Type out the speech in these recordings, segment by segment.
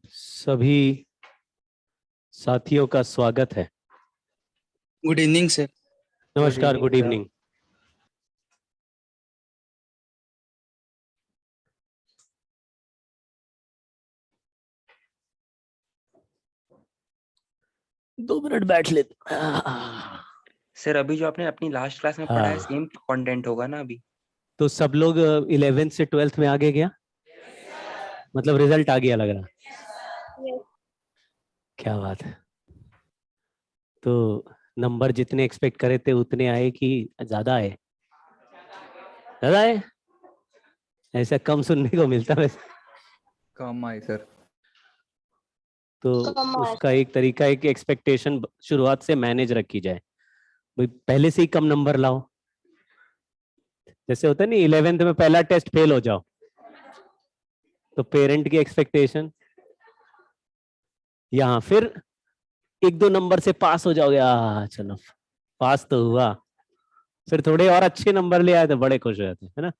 सभी साथियों का स्वागत है। Good evening sir. नमस्कार, गुड इवनिंग। दो मिनट बैठ ले। सर अभी जो आपने अपनी लास्ट क्लास में पढ़ा है सेम कंटेंट होगा ना अभी? तो सब लोग 11th से 12th में आगे गया, मतलब रिजल्ट आ गया लग रहा। क्या बात है। तो नंबर जितने एक्सपेक्ट करे थे उतने आए कि ज्यादा आए? ज्यादा आए, ऐसा कम सुनने को मिलता वैसे। कम आए सर। तो उसका एक तरीका है कि एक्सपेक्टेशन शुरुआत से मैनेज रखी जाए। भाई पहले से ही कम नंबर लाओ। जैसे होता है नहीं, 11th में पहला टेस्ट फेल हो जाओ तो पेरेंट की एक्सपेक्टेशन यहाँ फिर 1-2 नंबर से पास हो जाओगे। चलो पास तो हुआ, फिर थोड़े और अच्छे नंबर ले आए तो बड़े खुश हो जाते हैं, है ना।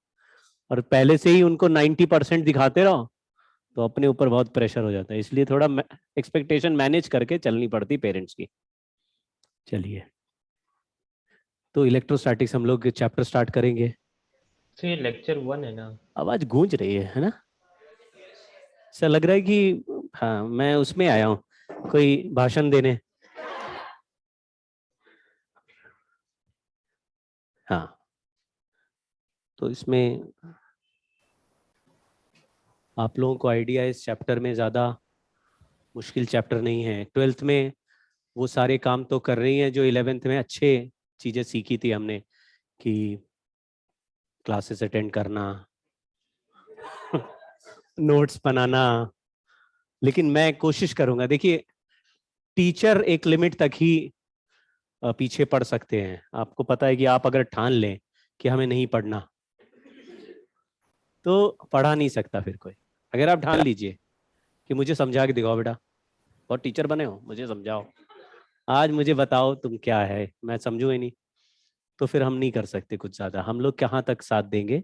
और पहले से ही उनको 90% दिखाते रहो तो अपने ऊपर बहुत प्रेशर हो जाता है। इसलिए थोड़ा एक्सपेक्टेशन मैनेज करके चलनी पड़ती पेरेंट्स की। चलिए, तो इलेक्ट्रोस्टैटिक्स हम लोग चैप्टर स्टार्ट करेंगे। तो ये लेक्चर 1 है ना? आवाज गूंज रही है ना। ऐसा लग रहा है कि हाँ मैं उसमें आया हूँ कोई भाषण देने। हाँ, तो इसमें आप लोगों को आइडिया है इस चैप्टर में ज़्यादा मुश्किल चैप्टर नहीं है। 12th में वो सारे काम तो कर रही हैं जो 11th में अच्छे चीज़ें सीखी थी हमने, कि क्लासेस अटेंड करना नोट्स बनाना। लेकिन मैं कोशिश करूंगा, देखिए टीचर एक लिमिट तक ही पीछे पढ़ सकते हैं। आपको पता है कि आप अगर ठान लें कि हमें नहीं पढ़ना तो पढ़ा नहीं सकता फिर कोई। अगर आप ठान लीजिए कि मुझे समझा के दिखाओ बेटा, और टीचर बने हो, मुझे समझाओ, आज मुझे बताओ तुम क्या है, मैं समझू ही नहीं, तो फिर हम नहीं कर सकते कुछ ज़्यादा। हम लोग कहाँ तक साथ देंगे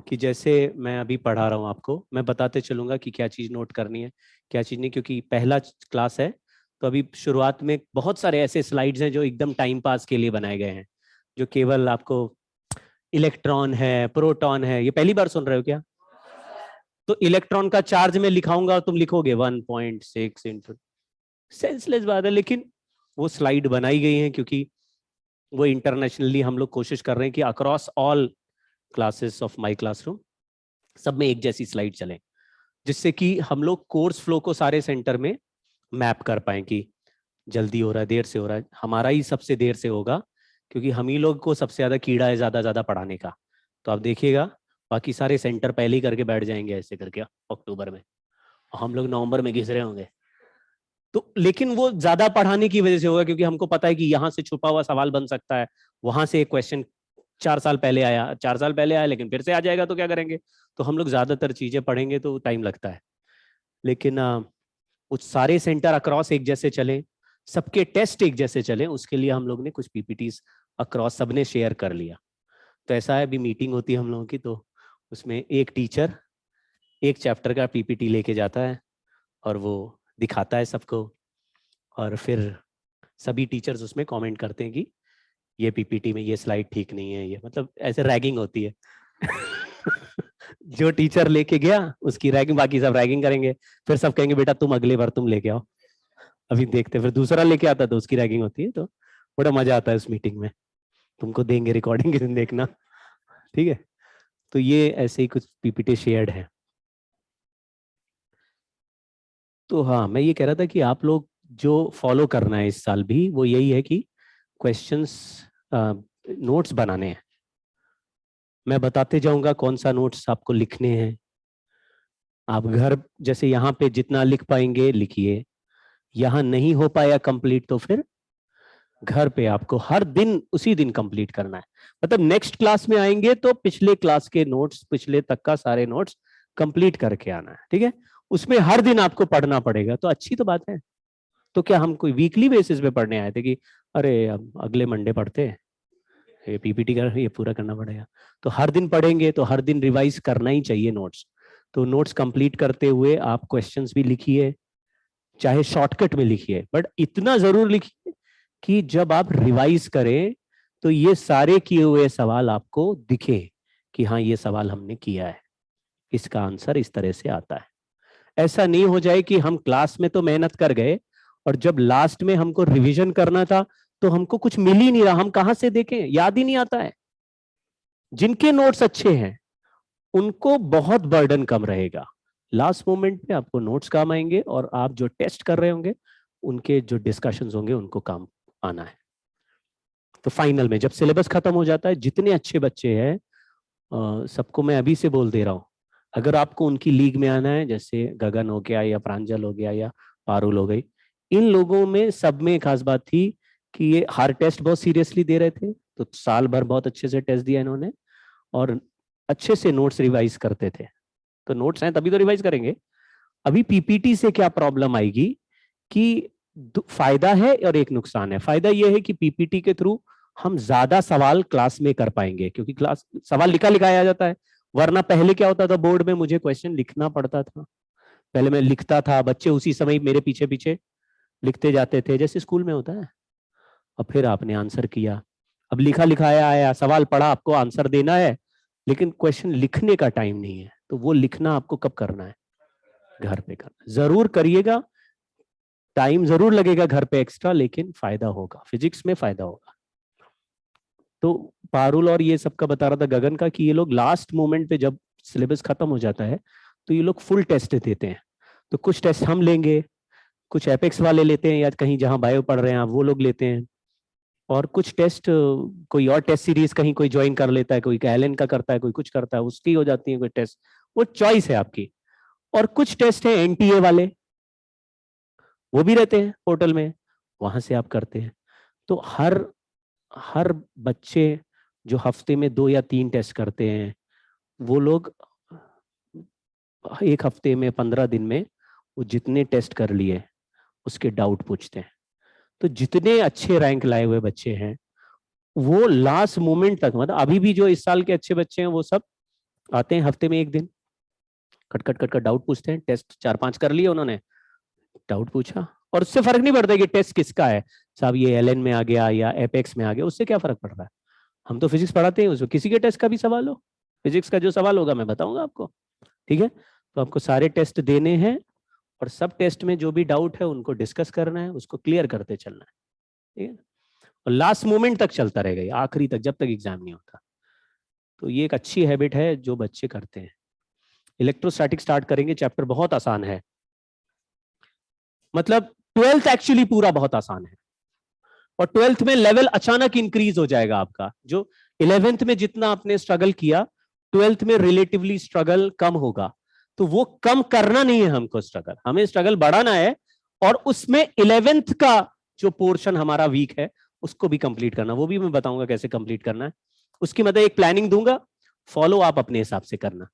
कि जैसे मैं अभी पढ़ा रहा हूँ आपको, मैं बताते चलूंगा कि क्या चीज़ नोट करनी है क्या चीज़ नहीं, क्योंकि पहला क्लास है। तो अभी शुरुआत में बहुत सारे ऐसे स्लाइड्स हैं जो एकदम टाइम पास के लिए बनाए गए हैं, जो केवल आपको इलेक्ट्रॉन है, प्रोटॉन है, ये पहली बार सुन रहे हो क्या? तो इलेक्ट्रॉन का चार्ज में लिखाऊंगा और तुम लिखोगे 1.6 इंटू, सेंसलेस बात है। लेकिन वो स्लाइड बनाई गई है क्योंकि वो इंटरनेशनली हम लोग कोशिश कर रहे हैं कि across all classes of my classroom सब में एक जैसी स्लाइड चले, जिससे कि हम लोग कोर्स फ्लो को सारे सेंटर में मैप कर पाए कि जल्दी हो रहा है, देर से हो रहा है। हमारा ही सबसे देर से होगा क्योंकि हम ही लोग को सबसे ज्यादा कीड़ा है ज्यादा पढ़ाने का। तो आप देखिएगा बाकी सारे सेंटर पहले ही करके बैठ जाएंगे ऐसे करके अक्टूबर में, और हम लोग नवंबर में घिस रहे होंगे। तो लेकिन वो ज्यादा पढ़ाने की वजह से होगा क्योंकि हमको पता है कि यहाँ से छुपा हुआ सवाल बन सकता है, वहां से एक क्वेश्चन 4 साल पहले आया, 4 साल पहले आया लेकिन फिर से आ जाएगा, तो क्या करेंगे। तो हम लोग ज्यादातर चीजें पढ़ेंगे तो टाइम लगता है। लेकिन कुछ सारे सेंटर अक्रॉस एक जैसे चले, सबके टेस्ट एक जैसे चले, उसके लिए हम लोग ने कुछ पीपीटीज अक्रॉस सबने शेयर कर लिया। तो ऐसा है, अभी मीटिंग होती है हम लोगों की, तो उसमें एक टीचर एक चैप्टर का पीपीटी लेके जाता है और वो दिखाता है सबको, और फिर सभी टीचर्स उसमें कमेंट करते हैं कि ये पीपीटी में ये स्लाइड ठीक नहीं है, ये मतलब ऐसे रैगिंग होती है जो टीचर लेके गया उसकी रैगिंग, बाकी सब रैगिंग करेंगे। फिर सब कहेंगे बेटा तुम अगले बार तुम लेके आओ, अभी देखते। फिर दूसरा लेके आता तो उसकी रैगिंग होती है। तो बड़ा मजा आता है उस मीटिंग में, तुमको देंगे रिकॉर्डिंग के दिन देखना, ठीक है। तो ये ऐसे ही कुछ पीपीटी शेयर्ड है। तो हाँ, मैं ये कह रहा था कि आप लोग जो फॉलो करना है इस साल भी वो यही है कि क्वेश्चंस नोट्स बनाने हैं। मैं बताते जाऊंगा कौन सा नोट्स आपको लिखने हैं। आप घर जैसे यहाँ पे जितना लिख पाएंगे लिखिए, यहाँ नहीं हो पाया कंप्लीट तो फिर घर पे आपको हर दिन उसी दिन कंप्लीट करना है। मतलब नेक्स्ट क्लास में आएंगे तो पिछले क्लास के नोट्स, पिछले तक का सारे नोट्स कंप्लीट करके आना है, ठीक है। उसमें हर दिन आपको पढ़ना पड़ेगा, तो अच्छी तो बात है। तो क्या हम कोई वीकली बेसिस पे पढ़ने आए थे कि अरे अब अगले मंडे पढ़ते हैं, ये पीपीटी कर ये पूरा करना पड़ेगा। तो हर दिन पढ़ेंगे तो हर दिन रिवाइज करना ही चाहिए नोट्स। तो नोट्स कंप्लीट करते हुए आप क्वेश्चंस भी लिखिए, चाहे शॉर्टकट में लिखिए, बट इतना जरूर लिखिए कि जब आप रिवाइज करें तो ये सारे किए हुए सवाल आपको दिखे कि हाँ ये सवाल हमने किया है, इसका आंसर इस तरह से आता है। ऐसा नहीं हो जाए कि हम क्लास में तो मेहनत कर गए और जब लास्ट में हमको रिवीजन करना था तो हमको कुछ मिल ही नहीं रहा, हम कहां से देखें, याद ही नहीं आता है। जिनके नोट्स अच्छे हैं उनको बहुत बर्डन कम रहेगा, लास्ट मोमेंट पे आपको नोट्स काम आएंगे और आप जो टेस्ट कर रहे होंगे उनके जो डिस्कशंस होंगे उनको काम आना है। तो फाइनल में जब सिलेबस खत्म हो जाता है, जितने अच्छे बच्चे हैं सबको मैं अभी से बोल दे रहा हूं, अगर आपको उनकी लीग में आना है, जैसे गगन हो गया या प्रांजल हो गया या पारुल हो गई, इन लोगों में सब में खास बात थी कि ये हर टेस्ट बहुत सीरियसली दे रहे थे, तो साल भर बहुत अच्छे से टेस्ट दिया इन्होंने और अच्छे से नोट्स रिवाइज करते थे। तो नोट्स हैं तभी तो रिवाइज करेंगे। अभी पीपीटी से क्या प्रॉब्लम आएगी कि फायदा है और एक नुकसान है। फायदा यह है कि पीपीटी के थ्रू हम ज्यादा सवाल क्लास में कर पाएंगे, क्योंकि क्लास सवाल लिखा लिखाया जाता है। वरना पहले क्या होता था, बोर्ड में मुझे क्वेश्चन लिखना पड़ता था, पहले मैं लिखता था, बच्चे उसी समय मेरे पीछे पीछे लिखते जाते थे जैसे स्कूल में होता है, और फिर आपने आंसर किया। अब लिखा लिखाया आया, सवाल पढ़ा, आपको आंसर देना है, लेकिन क्वेश्चन लिखने का टाइम नहीं है। तो वो लिखना आपको कब करना है, घर पे करना। जरूर करिएगा, टाइम जरूर लगेगा घर पे एक्स्ट्रा, लेकिन फायदा होगा, फिजिक्स में फायदा होगा। तो पारुल और ये सबका बता रहा था गगन का कि ये लोग लास्ट मोमेंट पे जब सिलेबस खत्म हो जाता है तो ये लोग फुल टेस्ट देते हैं। तो कुछ टेस्ट हम लेंगे, कुछ एपेक्स वाले लेते हैं, या कहीं जहां बायो पढ़ रहे हैं आप वो लोग लेते हैं, और कुछ टेस्ट कोई और टेस्ट सीरीज कहीं कोई ज्वाइन कर लेता है, कोई एलन का करता है, कोई कुछ करता है, उसकी हो जाती है कोई टेस्ट, वो चॉइस है आपकी। और कुछ टेस्ट है एनटीए वाले, वो भी रहते हैं पोर्टल में, वहां से आप करते हैं। तो हर हर बच्चे जो हफ्ते में 2 या 3 टेस्ट करते हैं, वो लोग एक हफ्ते में 15 दिन में वो जितने टेस्ट कर लिए उसके डाउट पूछते हैं। तो जितने अच्छे रैंक लाए हुए बच्चे हैं वो लास्ट मोमेंट तक, मतलब अभी भी जो इस साल के अच्छे बच्चे हैं वो सब आते हैं हफ्ते में 1 दिन, खट खट खट खट डाउट पूछते हैं। टेस्ट 4-5 कर लिए उन्होंने, डाउट पूछा, और उससे फर्क नहीं पड़ता कि टेस्ट किसका है, साहब ये एलएन में आ गया या एपेक्स में आ गया, उससे क्या फर्क पड़ रहा है। हम तो फिजिक्स पढ़ाते हैं, उसमें किसी के टेस्ट का भी सवाल हो, फिजिक्स का जो सवाल होगा मैं बताऊंगा आपको, ठीक है। तो आपको सारे टेस्ट देने हैं और सब टेस्ट में जो भी डाउट है उनको डिस्कस करना है, उसको क्लियर करते चलना है, ठीक है। और लास्ट मोमेंट तक चलता रहेगा ये, आखिरी तक, जब तक एग्जाम नहीं होता। तो ये एक अच्छी हैबिट है जो बच्चे करते हैं। इलेक्ट्रोस्टैटिक स्टार्ट करेंगे, चैप्टर बहुत आसान है, मतलब 12th एक्चुअली पूरा बहुत आसान है, और 12th में लेवल अचानक इंक्रीज हो जाएगा आपका। जो 11th में जितना आपने स्ट्रगल किया, 12th में रिलेटिवली स्ट्रगल कम होगा। तो वो कम करना नहीं है हमको, स्ट्रगल हमें स्ट्रगल बढ़ाना है, और उसमें 11th का जो पोर्शन हमारा वीक है उसको भी कंप्लीट करना, वो भी मैं बताऊंगा कैसे कंप्लीट करना है। उसकी मतलब एक प्लानिंग दूंगा, फॉलो आप अपने हिसाब से करना,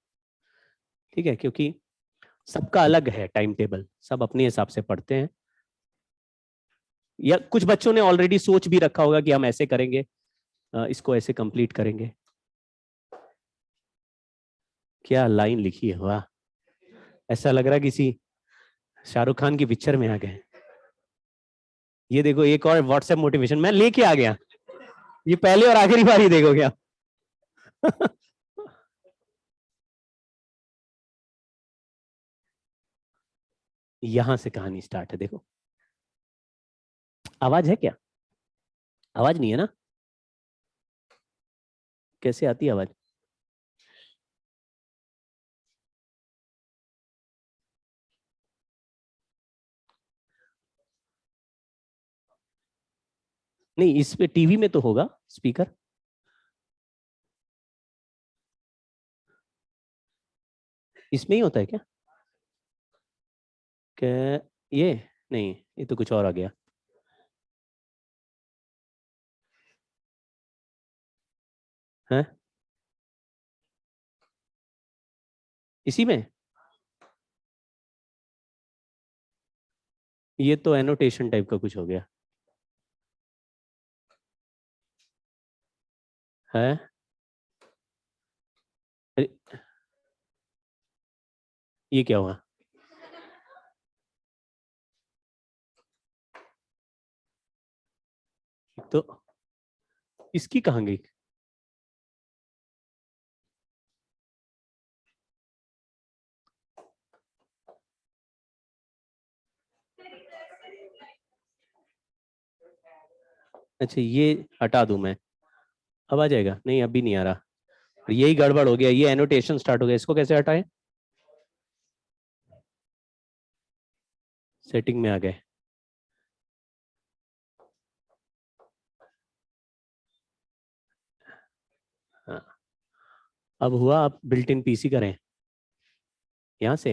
ठीक है, क्योंकि सबका अलग है टाइम टेबल, सब अपने हिसाब से पढ़ते हैं, या कुछ बच्चों ने ऑलरेडी सोच भी रखा होगा कि हम ऐसे करेंगे, इसको ऐसे कंप्लीट करेंगे। क्या लाइन लिखी है, वाह, ऐसा लग रहा है किसी शाहरुख खान की पिक्चर में आ गए। ये देखो एक और व्हाट्सएप मोटिवेशन मैं लेके आ गया, ये पहले और आखिरी बार ही देखो क्या। यहां से कहानी स्टार्ट है, देखो। आवाज है क्या, आवाज नहीं है ना, कैसे आती है आवाज। नहीं, इस पे टीवी में तो होगा स्पीकर, इसमें ही होता है क्या, क्या ये, नहीं ये तो कुछ और आ गया। है इसी में, ये तो एनोटेशन टाइप का कुछ हो गया है। अरे, ये क्या हुआ, तो इसकी कहाँ गई? अच्छा ये हटा दूं मैं, अब आ जाएगा? नहीं अभी नहीं आ रहा, यही गड़बड़ हो गया, ये एनोटेशन स्टार्ट हो गया, इसको कैसे हटाएं? सेटिंग में आ गए। हाँ अब हुआ, आप बिल्ट इन पीसी करें यहां से,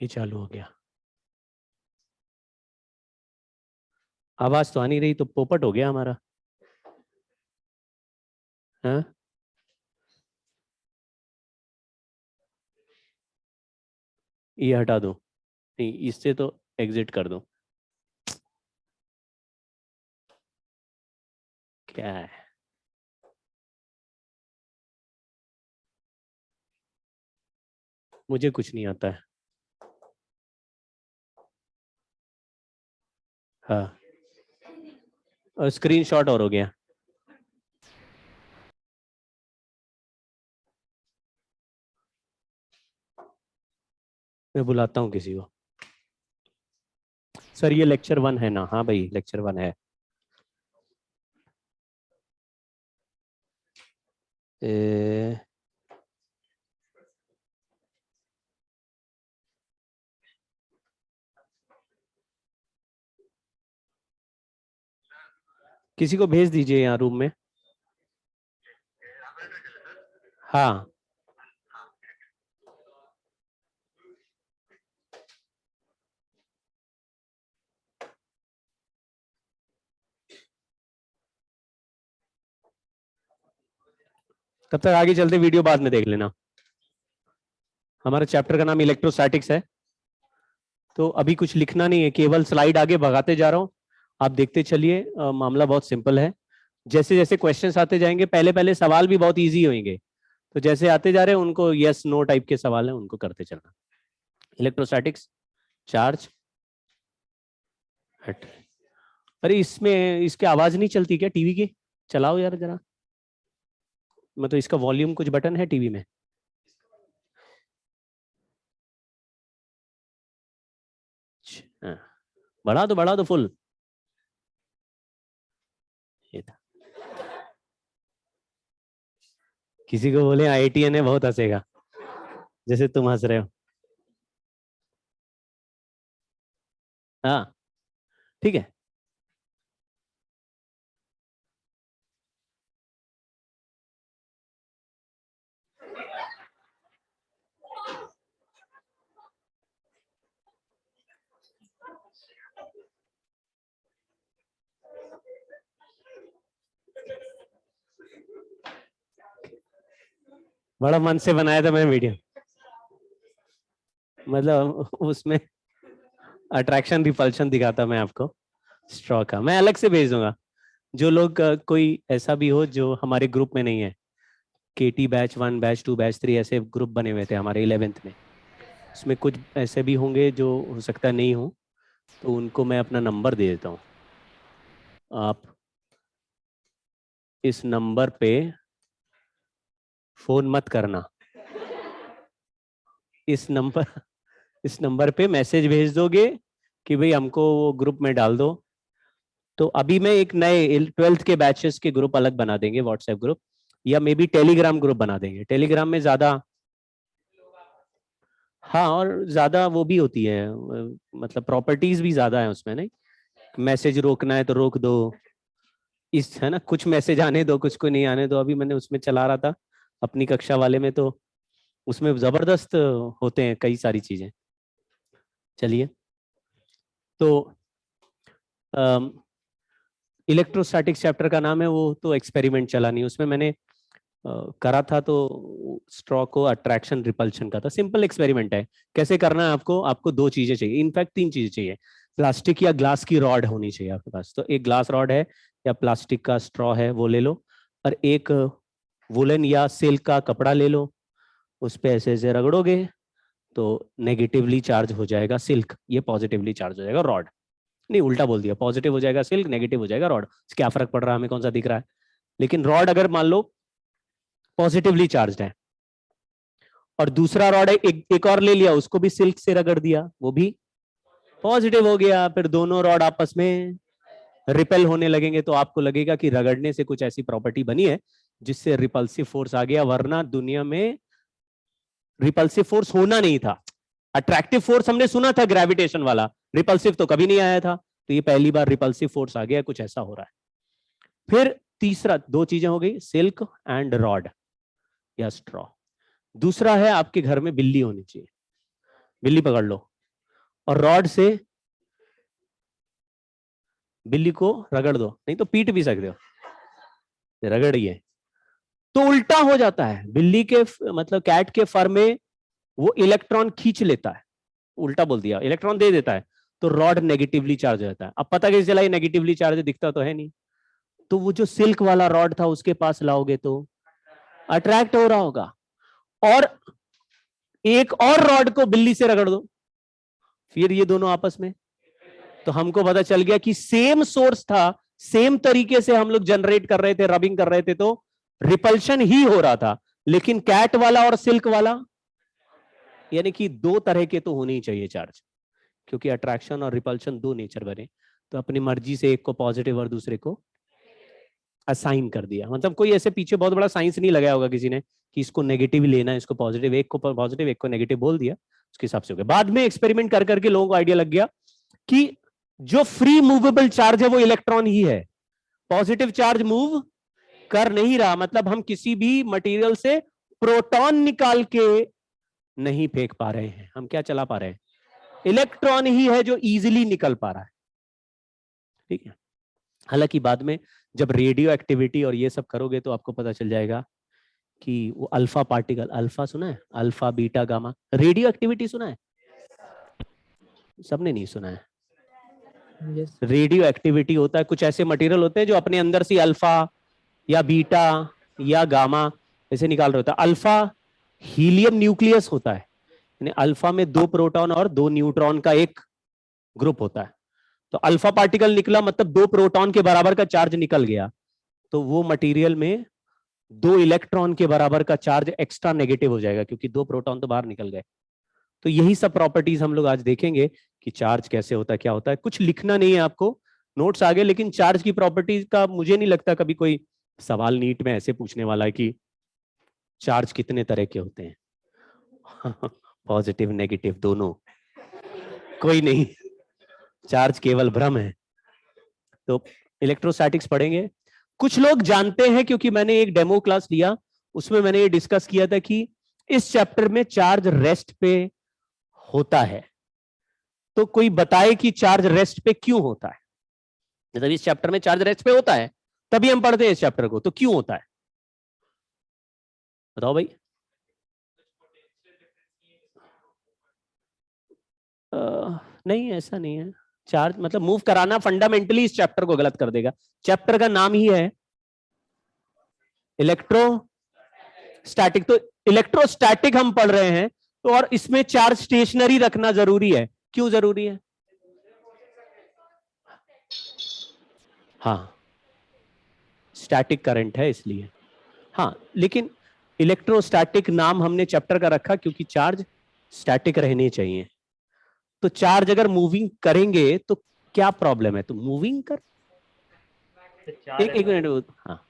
ये चालू हो गया। आवाज तो आ नहीं रही, तो पोपट हो गया हमारा। हाँ ये हटा दूं? नहीं इससे तो एग्जिट कर दूं। क्या है? मुझे कुछ नहीं आता है। हाँ और स्क्रीनशॉट और हो गया। मैं बुलाता हूँ किसी को। सर ये लेक्चर 1 है ना? हाँ भाई लेक्चर 1 है। ए... किसी को भेज दीजिए यहाँ रूम में। हाँ तब तक आगे चलते, वीडियो बाद में देख लेना। हमारा चैप्टर का नाम इलेक्ट्रोस्टैटिक्स है, तो अभी कुछ लिखना नहीं है, केवल स्लाइड आगे भगाते जा रहा हूँ, आप देखते चलिए। मामला बहुत सिंपल है। जैसे जैसे क्वेश्चंस आते जाएंगे, पहले पहले सवाल भी बहुत इजी होंगे, तो जैसे आते जा रहे हैं उनको यस नो टाइप के सवाल हैं, उनको करते चलना। इलेक्ट्रोस्टैटिक्स, चार्ज हट। अरे इसमें इसके आवाज नहीं चलती क्या टीवी की? चलाओ यार जरा, मतलब इसका वॉल्यूम कुछ बटन है टीवी में? हाँ, बढ़ा दो फुल। ये था। किसी को बोले IITN है, बहुत हंसेगा, जैसे तुम हंस रहे हो। हाँ ठीक है। बड़ा मन से बनाया था मैं वीडियो, मतलब उसमें अट्रैक्शन रिपल्शन दिखाता मैं आपको स्ट्रॉ का। मैं अलग से भेज दूंगा। जो लोग कोई ऐसा भी हो जो हमारे ग्रुप में नहीं है, KT बैच 1 बैच 2 बैच 3 ऐसे ग्रुप बने हुए थे हमारे 11th में, उसमें कुछ ऐसे भी होंगे जो हो सकता नहीं हो, तो उनको मैं अपना नंबर दे देता हूँ। आप इस नंबर पे फोन मत करना, इस नंबर पे मैसेज भेज दोगे कि भाई हमको वो ग्रुप में डाल दो। तो अभी मैं एक नए 12th के बैचेस के ग्रुप अलग बना देंगे, व्हाट्सएप ग्रुप, या मे बी टेलीग्राम ग्रुप बना देंगे। टेलीग्राम में ज्यादा, हाँ और ज्यादा वो भी होती है, मतलब प्रॉपर्टीज भी ज्यादा है उसमें। नहीं मैसेज रोकना है तो रोक दो, इस है ना, कुछ मैसेज आने दो, कुछ को नहीं आने दो। अभी मैंने उसमें चला रहा था अपनी कक्षा वाले में, तो उसमें जबरदस्त होते हैं कई सारी चीजें। चलिए, तो इलेक्ट्रोस्टैटिक्स चैप्टर का नाम है, वो तो एक्सपेरिमेंट चला नहीं, उसमें मैंने करा था तो स्ट्रॉ को अट्रैक्शन रिपल्शन का था। सिंपल एक्सपेरिमेंट है। कैसे करना है आपको? आपको 2 चीजें चाहिए, इनफैक्ट 3 चीजें चाहिए। प्लास्टिक या ग्लास की रॉड होनी चाहिए आपके पास, तो एक ग्लास रॉड है या प्लास्टिक का स्ट्रॉ है वो ले लो, और एक वुलन या सिल्क का कपड़ा ले लो, उस पे ऐसे ऐसे रगड़ोगे तो नेगेटिवली चार्ज हो जाएगा सिल्क, ये पॉजिटिवली चार्ज हो जाएगा रॉड। नहीं, उल्टा बोल दिया, पॉजिटिव हो जाएगा सिल्क, नेगेटिव हो जाएगा रॉड। क्या फर्क पड़ रहा है, हमें कौन सा दिख रहा है। लेकिन रॉड अगर मान लो पॉजिटिवली चार्ज है और दूसरा रॉड एक और ले लिया, उसको भी सिल्क से रगड़ दिया, वो भी पॉजिटिव हो गया, फिर दोनों रॉड आपस में रिपेल होने लगेंगे, तो आपको लगेगा कि रगड़ने से कुछ ऐसी प्रॉपर्टी बनी है जिससे रिपल्सिव फोर्स आ गया, वरना दुनिया में रिपल्सिव फोर्स होना नहीं था। अट्रैक्टिव फोर्स हमने सुना था ग्रेविटेशन वाला, रिपल्सिव तो कभी नहीं आया था, तो ये पहली बार रिपल्सिव फोर्स आ गया, कुछ ऐसा हो रहा है। फिर तीसरा, दो चीजें हो गई, सिल्क एंड रॉड या स्ट्रॉ। दूसरा है आपके घर में बिल्ली होनी चाहिए, बिल्ली पकड़ लो और रॉड से बिल्ली को रगड़ दो, नहीं तो पीट भी सकते हो, रगड़िए तो उल्टा हो जाता है। बिल्ली के मतलब कैट के फर में वो इलेक्ट्रॉन खींच लेता है, उल्टा बोल दिया, इलेक्ट्रॉन दे देता है, तो रॉड नेगेटिवली चार्ज हो जाता है। अब पता कैसे चला ये नेगेटिवली चार्ज, दिखता तो है नहीं, तो वो जो सिल्क वाला रॉड था उसके पास लाओगे तो अट्रैक्ट हो रहा होगा, और एक और रॉड को बिल्ली से रगड़ दो, फिर ये दोनों आपस में, तो हमको पता चल गया कि सेम सोर्स था, सेम तरीके से हम लोग जनरेट कर रहे थे, रबिंग कर रहे थे, तो रिपल्शन ही हो रहा था। लेकिन कैट वाला और सिल्क वाला, यानी कि दो तरह के तो होने ही चाहिए चार्ज, क्योंकि अट्रैक्शन और रिपल्शन दो नेचर बने, तो अपनी मर्जी से एक को पॉजिटिव और दूसरे को असाइन कर दिया। मतलब कोई ऐसे पीछे बहुत बड़ा साइंस नहीं लगाया होगा किसी ने कि इसको नेगेटिव लेना है, इसको पॉजिटिव, एक को पॉजिटिव एक को नेगेटिव बोल दिया, उसके हिसाब से हो गया। बाद में एक्सपेरिमेंट कर करके लोगों को आइडिया लग गया कि जो फ्री मूवेबल चार्ज है वो इलेक्ट्रॉन ही है, पॉजिटिव चार्ज मूव कर नहीं रहा, मतलब हम किसी भी मटेरियल से प्रोटॉन निकाल के नहीं फेंक पा रहे हैं, हम क्या चला पा रहे हैं, इलेक्ट्रॉन ही है जो इजीली निकल पा रहा है। ठीक है, हालांकि बाद में जब रेडियो एक्टिविटी और ये सब करोगे तो आपको पता चल जाएगा कि वो अल्फा पार्टिकल, अल्फा सुना है, alpha beta gamma, radio activity सुना है, सबने नहीं सुना है। रेडियो एक्टिविटी होता है, कुछ ऐसे मटेरियल होते हैं जो अपने अंदर से अल्फा या बीटा या गामा ऐसे निकाल रहे होता है। अल्फा हीलियम न्यूक्लियस होता है, यानी अल्फा में 2 प्रोटॉन और 2 न्यूट्रॉन का एक ग्रुप होता है, तो अल्फा पार्टिकल निकला मतलब 2 प्रोटॉन के बराबर का चार्ज निकल गया, तो वो मटेरियल में 2 इलेक्ट्रॉन के बराबर का चार्ज एक्स्ट्रा नेगेटिव हो जाएगा, क्योंकि 2 प्रोटॉन तो बाहर निकल गए। तो यही सब प्रॉपर्टीज हम लोग आज देखेंगे कि चार्ज कैसे होता है, क्या होता है। कुछ लिखना नहीं है आपको, नोट्स आगे, लेकिन चार्ज की प्रॉपर्टीज का मुझे नहीं लगता कभी कोई सवाल नीट में ऐसे पूछने वाला है कि चार्ज कितने तरह के होते हैं पॉजिटिव नेगेटिव दोनों, कोई नहीं, चार्ज केवल भ्रम है। तो इलेक्ट्रोस्टैटिक्स पढ़ेंगे। कुछ लोग जानते हैं, क्योंकि मैंने एक डेमो क्लास लिया, उसमें मैंने ये डिस्कस किया था कि इस चैप्टर में चार्ज रेस्ट पे होता है, तो कोई बताए कि चार्ज रेस्ट पे क्यों होता है। मतलब इस चैप्टर में चार्ज रेस्ट पे होता है, तभी हम पढ़ते हैं इस चैप्टर को, तो क्यों होता है बताओ भाई। नहीं, ऐसा नहीं है। चार्ज मतलब मूव कराना फंडामेंटली इस चैप्टर को गलत कर देगा। चैप्टर का नाम ही है इलेक्ट्रोस्टैटिक, तो इलेक्ट्रोस्टैटिक हम पढ़ रहे हैं, तो और इसमें चार्ज स्टेशनरी रखना जरूरी है। क्यों जरूरी है? हाँ, स्टैटिक करंट है इसलिए। हाँ, लेकिन इलेक्ट्रोस्टैटिक नाम हमने चैप्टर का रखा क्योंकि चार्ज स्टैटिक रहने चाहिए। तो चार्ज अगर मूविंग करेंगे तो क्या प्रॉब्लम है? तो मूविंग कर, एक मिनट, हाँ,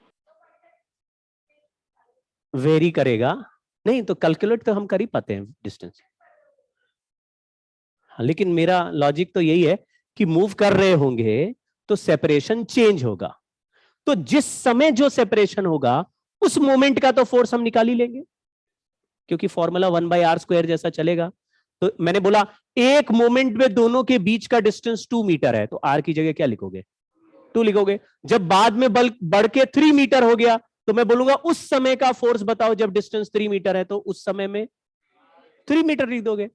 वेरी करेगा नहीं, तो कैलकुलेट तो हम कर ही पाते हैं डिस्टेंस। हाँ, लेकिन मेरा लॉजिक तो यही है कि मूव कर रहे होंगे तो सेपरेशन चेंज होगा, तो जिस समय जो सेपरेशन होगा उस मोमेंट का तो फोर्स हम निकाल ही लेंगे, क्योंकि फॉर्मूला 1/r² जैसा चलेगा। तो मैंने बोला एक मोमेंट में दोनों के बीच का डिस्टेंस 2 मीटर है, तो r की जगह क्या लिखोगे? 2 लिखोगे। जब बाद में बल बढ़ के 3 मीटर हो गया तो मैं बोलूंगा उस समय का फोर्स बताओ, जब डिस्टेंस 3 मीटर है तो उस समय में 3 मीटर लिख दोगे।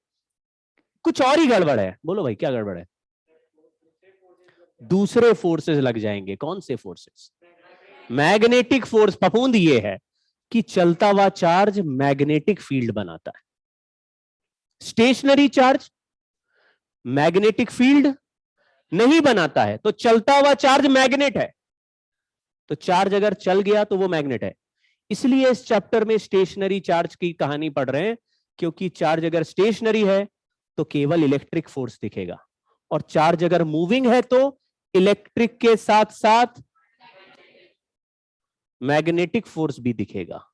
कुछ और ही गड़बड़ है, बोलो भाई क्या गड़बड़ है? दूसरे फोर्सेस लग जाएंगे। कौन से फोर्सेस? Magnetic force. फफूंद ये है कि चलता हुआ चार्ज मैग्नेटिक फील्ड बनाता है, स्टेशनरी चार्ज मैग्नेटिक फील्ड नहीं बनाता है, तो चलता हुआ चार्ज मैग्नेट है, तो चार्ज अगर चल गया तो वो मैग्नेट है। इसलिए इस चैप्टर में स्टेशनरी चार्ज की कहानी पढ़ रहे हैं, क्योंकि चार्ज अगर स्टेशनरी है तो केवल इलेक्ट्रिक फोर्स दिखेगा, और चार्ज अगर मूविंग है तो इलेक्ट्रिक के साथ साथ मैग्नेटिक फोर्स भी दिखेगा।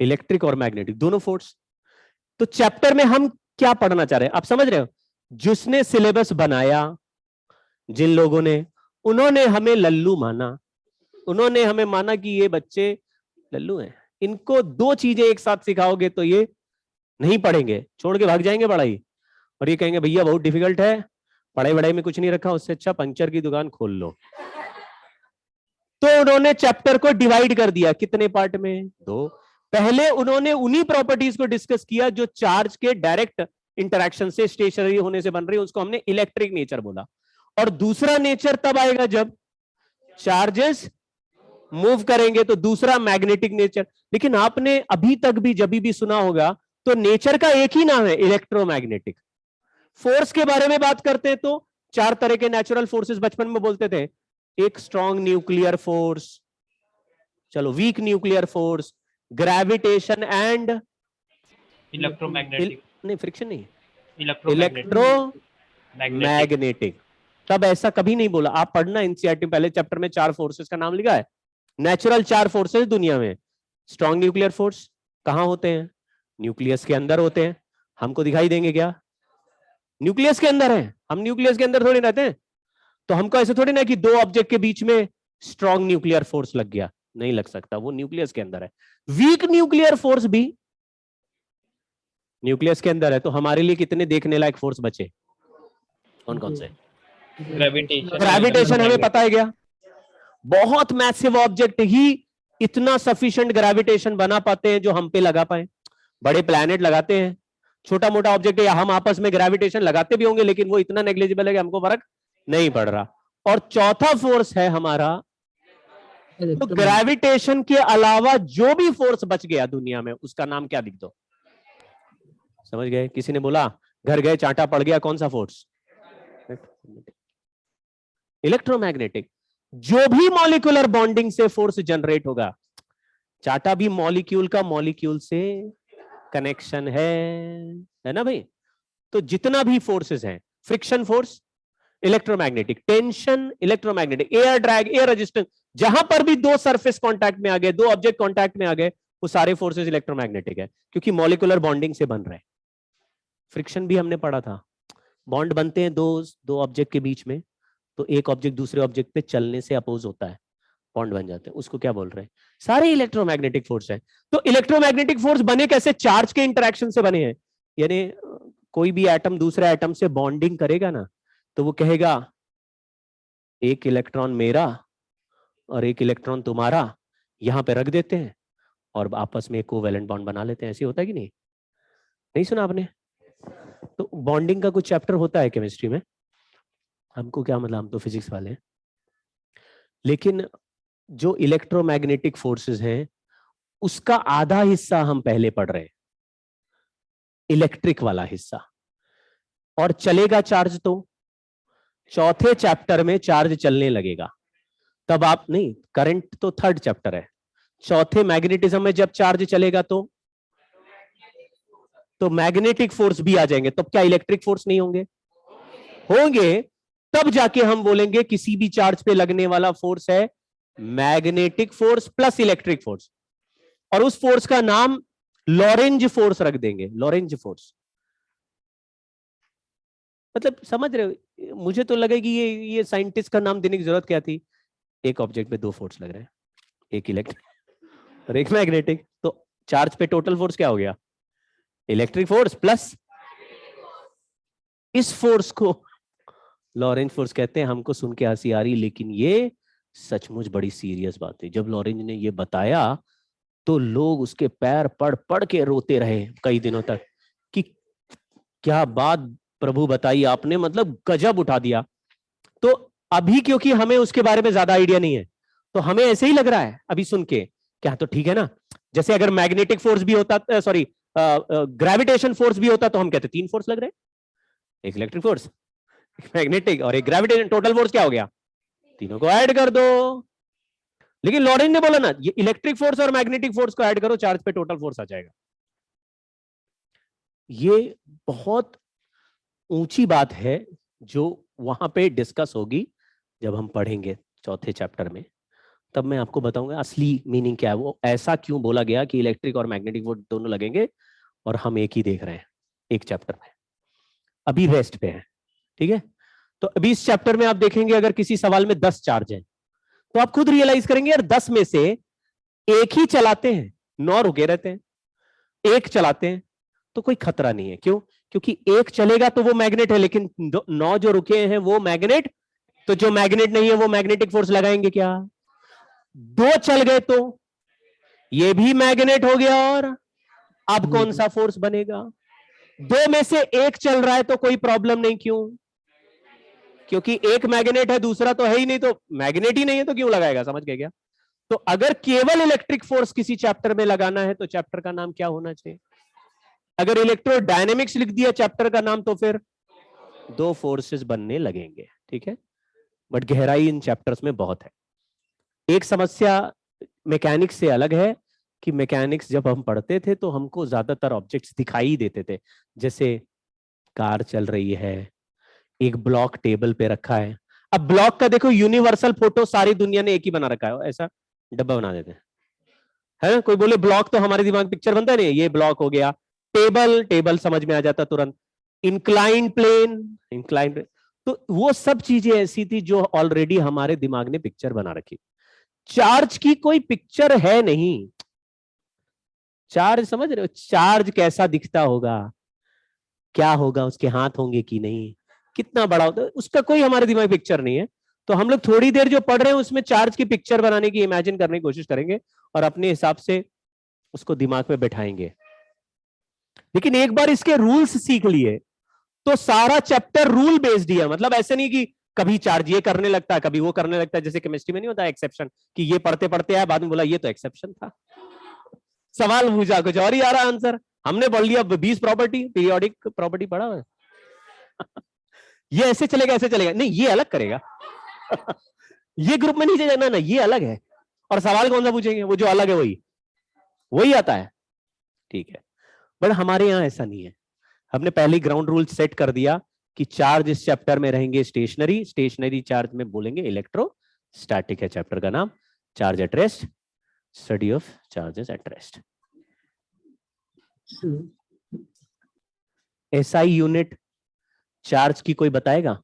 इलेक्ट्रिक और मैग्नेटिक दोनों फोर्स। तो चैप्टर में हम क्या पढ़ना चाह रहे हैं, आप समझ रहे हो? जिसने सिलेबस बनाया, जिन लोगों ने, उन्होंने हमें लल्लू माना, उन्होंने हमें माना कि ये बच्चे लल्लू हैं, इनको दो चीजें एक साथ सिखाओगे तो ये नहीं पढ़ेंगे, छोड़ के भाग जाएंगे पढ़ाई, और ये कहेंगे भैया बहुत डिफिकल्ट है, पढ़ाई वढ़ाई में कुछ नहीं रखा, उससे अच्छा पंचर की दुकान खोल लो। तो उन्होंने चैप्टर को डिवाइड कर दिया, कितने पार्ट में? 2। पहले उन्होंने उन्हीं प्रॉपर्टीज को डिस्कस किया जो चार्ज के डायरेक्ट इंटरेक्शन से, स्टेशनरी होने से बन रही है, उसको हमने इलेक्ट्रिक नेचर बोला। और दूसरा नेचर तब आएगा जब चार्जेस मूव करेंगे, तो दूसरा मैग्नेटिक नेचर। लेकिन आपने अभी तक भी जब भी सुना होगा तो नेचर का एक ही नाम है, इलेक्ट्रोमैग्नेटिक। फोर्स के बारे में बात करते हैं तो 4 तरह के नेचुरल फोर्सेस बचपन में बोलते थे, एक स्ट्रॉन्ग न्यूक्लियर फोर्स, चलो weak nuclear force, gravitation and electromagnetic, नहीं फ्रिक्शन नहीं, इलेक्ट्रोमैग्नेटिक, इलेक्ट्रोमैग्नेटिक। तब ऐसा कभी नहीं बोला। आप पढ़ना एनसीईआरटी पहले चैप्टर में 4 फोर्सेस का नाम लिखा है, नेचुरल 4 फोर्सेस दुनिया में। स्ट्रॉन्ग न्यूक्लियर फोर्स कहां होते हैं? न्यूक्लियस के अंदर होते हैं। हमको दिखाई देंगे क्या? न्यूक्लियस के अंदर है, हम न्यूक्लियस के अंदर थोड़ी रहते हैं, तो हमको ऐसे थोड़ी ना कि 2 ऑब्जेक्ट के बीच में स्ट्रॉन्ग न्यूक्लियर फोर्स लग गया, नहीं लग सकता, वो न्यूक्लियस के अंदर है। वीक न्यूक्लियर फोर्स भी न्यूक्लियस के अंदर है। तो हमारे लिए कितने देखने लायक फोर्स बचे? कौन कौन से? ग्रेविटेशन हमें पता है क्या? बहुत मैसिव ऑब्जेक्ट ही इतना सफिशिएंट ग्रेविटेशन बना पाते हैं जो हम पे लगा पाए। बड़े प्लैनेट लगाते हैं, छोटा मोटा ऑब्जेक्ट है, हम आपस में ग्रेविटेशन लगाते भी होंगे, लेकिन वो इतना नेग्लिजिबल है कि हमको फर्क नहीं पड़ रहा। और चौथा फोर्स है हमारा, तो ग्रेविटेशन के अलावा जो भी फोर्स बच गया दुनिया में, उसका नाम क्या लिख दो? समझ गए? किसी ने बोला घर गए चांटा पड़ गया, कौन सा फोर्स? इलेक्ट्रोमैग्नेटिक। जो भी मॉलिक्यूलर बॉन्डिंग से फोर्स जनरेट होगा, चाटा भी मॉलिक्यूल का मॉलिक्यूल से कनेक्शन है ना भाई? तो जितना भी फोर्सेस हैं, friction force electromagnetic, tension electromagnetic, air drag, air resistance, जहां पर भी 2 सरफेस कांटेक्ट में आ गए, 2 ऑब्जेक्ट कांटेक्ट में आ गए, वो सारे फोर्सेस इलेक्ट्रोमैग्नेटिक है, क्योंकि मॉलिक्यूलर बॉन्डिंग से बन रहे हैं। फ्रिक्शन भी हमने पढ़ा था, बॉन्ड बनते हैं दो ऑब्जेक्ट के बीच में, तो एक ऑब्जेक्ट दूसरे ऑब्जेक्ट पे चलने से अपोज होता है, बॉन्ड बन जाते हैं, उसको क्या बोल रहे हैं? सारे इलेक्ट्रोमैग्नेटिक फोर्स है। तो इलेक्ट्रोमैग्नेटिक फोर्स बने कैसे? चार्ज के इंटरेक्शन से बने हैं। यानी कोई भी एटम दूसरे एटम से बॉन्डिंग करेगा ना, तो वो कहेगा एक इलेक्ट्रॉन मेरा और एक इलेक्ट्रॉन तुम्हारा, यहां पे रख देते हैं और आपस में एक कोवैलेंट बॉन्ड बना लेते हैं। ऐसे होता है कि नहीं? नहीं सुना आपने? तो बॉन्डिंग का कुछ चैप्टर होता है केमिस्ट्री में, हमको क्या मतलब, हम तो फिजिक्स वाले हैं। लेकिन जो इलेक्ट्रोमैग्नेटिक फोर्सेस हैं, उसका आधा हिस्सा हम पहले पढ़ रहे हैं, इलेक्ट्रिक वाला हिस्सा, और चलेगा चार्ज तो चौथे चैप्टर में चार्ज चलने लगेगा। तब आप नहीं, करंट तो 3rd चैप्टर है, चौथे मैग्नेटिज्म में जब चार्ज चलेगा तो मैग्नेटिक फोर्स भी आ जाएंगे। तब क्या इलेक्ट्रिक फोर्स नहीं होंगे? होंगे। तब जाके हम बोलेंगे किसी भी चार्ज पे लगने वाला फोर्स है magnetic force plus electric force, और उस फोर्स का नाम लॉरेंज फोर्स रख देंगे। लॉरेंज फोर्स मतलब समझ रहे हो? मुझे तो लगे कि ये साइंटिस्ट का नाम देने की जरूरत क्या थी? एक ऑब्जेक्ट पे 2 फोर्स लग रहे हैं, एक इलेक्ट्रिक और एक मैग्नेटिक, तो चार्ज पे टोटल फोर्स क्या हो गया? Electric force plus. इस फोर्स को लॉरेंज फोर्स कहते हैं। हमको सुन के हंसी आ रही, लेकिन ये सचमुच बड़ी सीरियस बात है। जब लॉरेंज ने ये बताया तो लोग उसके पैर पड़ पड़ के रोते रहे कई दिनों तक कि क्या बात प्रभु बताई आपने, मतलब गजब उठा दिया। तो अभी क्योंकि हमें उसके बारे में ज्यादा आइडिया नहीं है, तो हमें ऐसे ही लग रहा है अभी सुन के, क्या तो ठीक है ना, जैसे अगर मैग्नेटिक फोर्स भी होता, सॉरी ग्रेविटेशन फोर्स भी होता, तो हम कहते 3 फोर्स लग रहे हैं, एक इलेक्ट्रिक फोर्स, एक मैग्नेटिक और एक ग्रेविटेशन, टोटल फोर्स क्या हो गया, तीनों को ऐड कर दो। लेकिन लॉरेंज ने बोला ना, ये इलेक्ट्रिक फोर्स और मैग्नेटिक फोर्स को ऐड करो, चार्ज पे टोटल फोर्स आ जाएगा। ये बहुत ऊंची बात है जो वहां पे डिस्कस होगी जब हम पढ़ेंगे चौथे चैप्टर में, तब मैं आपको बताऊंगा असली मीनिंग क्या है, वो ऐसा क्यों बोला गया कि इलेक्ट्रिक और मैग्नेटिक फोर्स दोनों लगेंगे और हम एक ही देख रहे हैं एक चैप्टर में। अभी रेस्ट पे है, ठीक है। तो अभी इस चैप्टर में आप देखेंगे अगर किसी सवाल में 10 चार्ज है तो आप खुद रियलाइज करेंगे यार 10 में से एक ही चलाते हैं, 9 रुके रहते हैं, एक चलाते हैं तो कोई खतरा नहीं है। क्यों? क्योंकि एक चलेगा तो वो मैग्नेट है, लेकिन 9 जो रुके हैं वो मैग्नेट, तो जो मैग्नेट नहीं है वो मैग्नेटिक फोर्स लगाएंगे क्या? 2 चल गए तो ये भी मैग्नेट हो गया, और अब कौन सा फोर्स बनेगा? 2 में से एक चल रहा है तो कोई प्रॉब्लम नहीं। क्यों? क्योंकि एक मैग्नेट है, दूसरा तो है ही नहीं, तो मैग्नेट ही नहीं है तो क्यों लगाएगा? समझ गए क्या? तो अगर केवल इलेक्ट्रिक फोर्स किसी चैप्टर में लगाना है तो चैप्टर का नाम क्या होना चाहिए? अगर इलेक्ट्रोडायनेमिक्स लिख दिया चैप्टर का नाम तो फिर 2 फोर्सेस बनने लगेंगे, ठीक है। बट गहराई इन चैप्टर्स में बहुत है। एक समस्या मैकेनिक्स से अलग है कि मैकेनिक्स जब हम पढ़ते थे तो हमको ज्यादातर ऑब्जेक्ट्स दिखाई देते थे, जैसे कार चल रही है, एक ब्लॉक टेबल पे रखा है। अब ब्लॉक का देखो यूनिवर्सल फोटो सारी दुनिया ने एक ही बना रखा है, ऐसा डब्बा बना देते हैं, है ना। कोई बोले ब्लॉक तो हमारे दिमाग पिक्चर बनता नहीं, ये ब्लॉक हो गया। टेबल, टेबल समझ में आ जाता तुरंत। इंक्लाइन प्लेन, इंक्लाइन प्लेन, तो वो सब चीजें ऐसी थी जो ऑलरेडी हमारे दिमाग ने पिक्चर बना रखी। चार्ज की कोई पिक्चर है नहीं। चार्ज समझ रहे हो? चार्ज कैसा दिखता होगा, क्या होगा, उसके हाथ होंगे कि नहीं, कितना बड़ा होता है, उसका कोई हमारे दिमाग में पिक्चर नहीं है। तो हम लोग थोड़ी देर जो पढ़ रहे हैं उसमें चार्ज की पिक्चर बनाने की, इमेजिन करने की कोशिश करेंगे और अपने हिसाब से उसको दिमाग में बैठाएंगे। लेकिन एक बार इसके रूल्स सीख लिए तो सारा चैप्टर रूल बेस्ड ही है। मतलब ऐसे नहीं कि कभी चार्ज ये करने लगता है, कभी वो करने लगता है, जैसे केमिस्ट्री में नहीं होता एक्सेप्शन, कि ये पढ़ते पढ़ते आया बाद में बोला ये तो एक्सेप्शन था, सवाल पूछा कुछ और ही आ रहा आंसर। हमने पढ़ लिया 20 प्रॉपर्टी, पीरियोडिक प्रॉपर्टी पढ़ा है ये ऐसे चलेगा, ऐसे चलेगा, नहीं ये अलग करेगा ये ग्रुप में नहीं जाना ना, ये अलग है। और सवाल कौन सा पूछेंगे? वो जो अलग है वही आता है, ठीक है। बट हमारे यहां ऐसा नहीं है। हमने पहले ग्राउंड रूल सेट कर दिया कि चार्ज इस चैप्टर में रहेंगे स्टेशनरी, स्टेशनरी चार्ज में बोलेंगे इलेक्ट्रोस्टैटिक है चैप्टर का नाम। Charge at rest, study of charges at rest. SI unit charge की कोई बताएगा?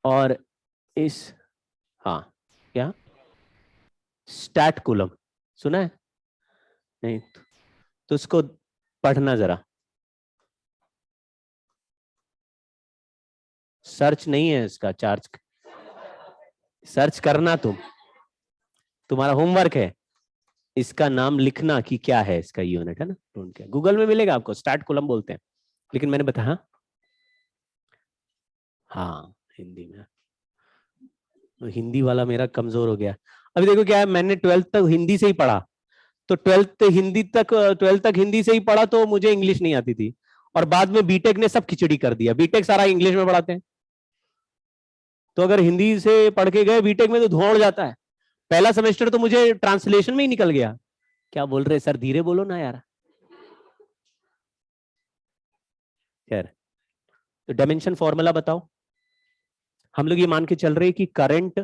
और इस, हाँ क्या, स्टैट कूलम सुना है? नहीं तो उसको पढ़ना जरा। सर्च नहीं है इसका, चार्ज सर्च करना, तुम्हारा होमवर्क है, इसका नाम लिखना कि क्या है इसका यूनिट, है ना। ढूंढ के गूगल में मिलेगा आपको, स्टैट कूलम बोलते हैं। लेकिन मैंने बताया हाँ हिंदी में, तो हिंदी वाला मेरा कमजोर हो गया। अभी देखो क्या है, मैंने 12th तक हिंदी से ही पढ़ा, तो 12th तक हिंदी से ही पढ़ा, तो मुझे इंग्लिश नहीं आती थी। और बाद में बीटेक ने सब खिचड़ी कर दिया, बीटेक सारा इंग्लिश में पढ़ाते हैं। तो अगर हिंदी से पढ़ के गए बीटेक में तो धुआं उड़ जाता है। पहला सेमेस्टर तो मुझे ट्रांसलेशन में ही निकल गया। क्या बोल रहे सर, धीरे बोलो ना यार। खैर, तो डायमेंशन फॉर्मूला बताओ। हम लोग ये मान के चल रहे हैं कि करंट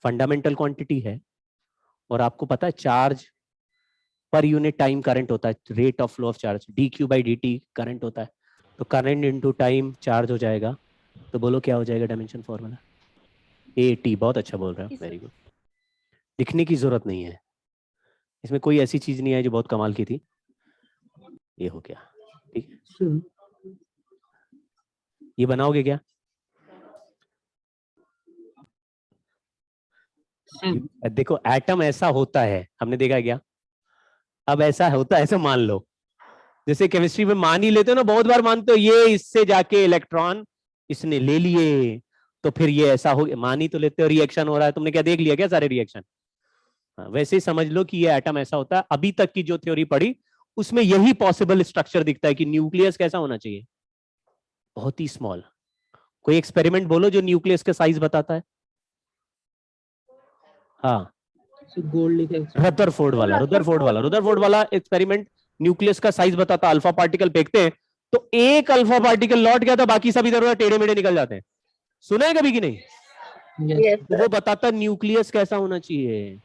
फंडामेंटल क्वांटिटी है, और आपको पता है charge per unit time current होता है, rate of flow of charge, dq/dt current होता है। तो करंट इनटू टाइम चार्ज हो जाएगा। तो बोलो क्या हो जाएगा डायमेंशन फॉर्मूला? AT। बहुत अच्छा बोल रहा है, वेरी गुड। लिखने की जरूरत नहीं है, इसमें कोई ऐसी चीज नहीं है जो बहुत कमाल की थी। ये हो गया, ठीक है। ये बनाओगे क्या? देखो एटम ऐसा होता है, हमने देखा है क्या? अब ऐसा होता है, ऐसा मान लो, जैसे केमिस्ट्री में मान ही लेते हो ना, बहुत बार मानते हो ये इससे जाके इलेक्ट्रॉन इसने ले लिए, तो फिर ये ऐसा हो, मान ही तो लेते हो, रिएक्शन हो रहा है। तुमने क्या देख लिया क्या सारे रिएक्शन? हाँ, वैसे ही समझ लो कि ये एटम ऐसा होता है। अभी तक की जो थ्योरी पढ़ी उसमें यही पॉसिबल स्ट्रक्चर दिखता है कि न्यूक्लियस कैसा होना चाहिए, बहुत ही स्मॉल। कोई एक्सपेरिमेंट बोलो जो न्यूक्लियस का साइज बताता है। हाँ, रदरफोर्ड वाला एक्सपेरिमेंट न्यूक्लियस का साइज बताता, अल्फा पार्टिकल फेंकते हैं तो एक अल्फा पार्टिकल लौट गया था, बाकी सभी इधर उधर टेढ़े मेढ़े निकल जाते हैं। सुना है कभी कि नहीं? तो वो बताता न्यूक्लियस कैसा होना चाहिए,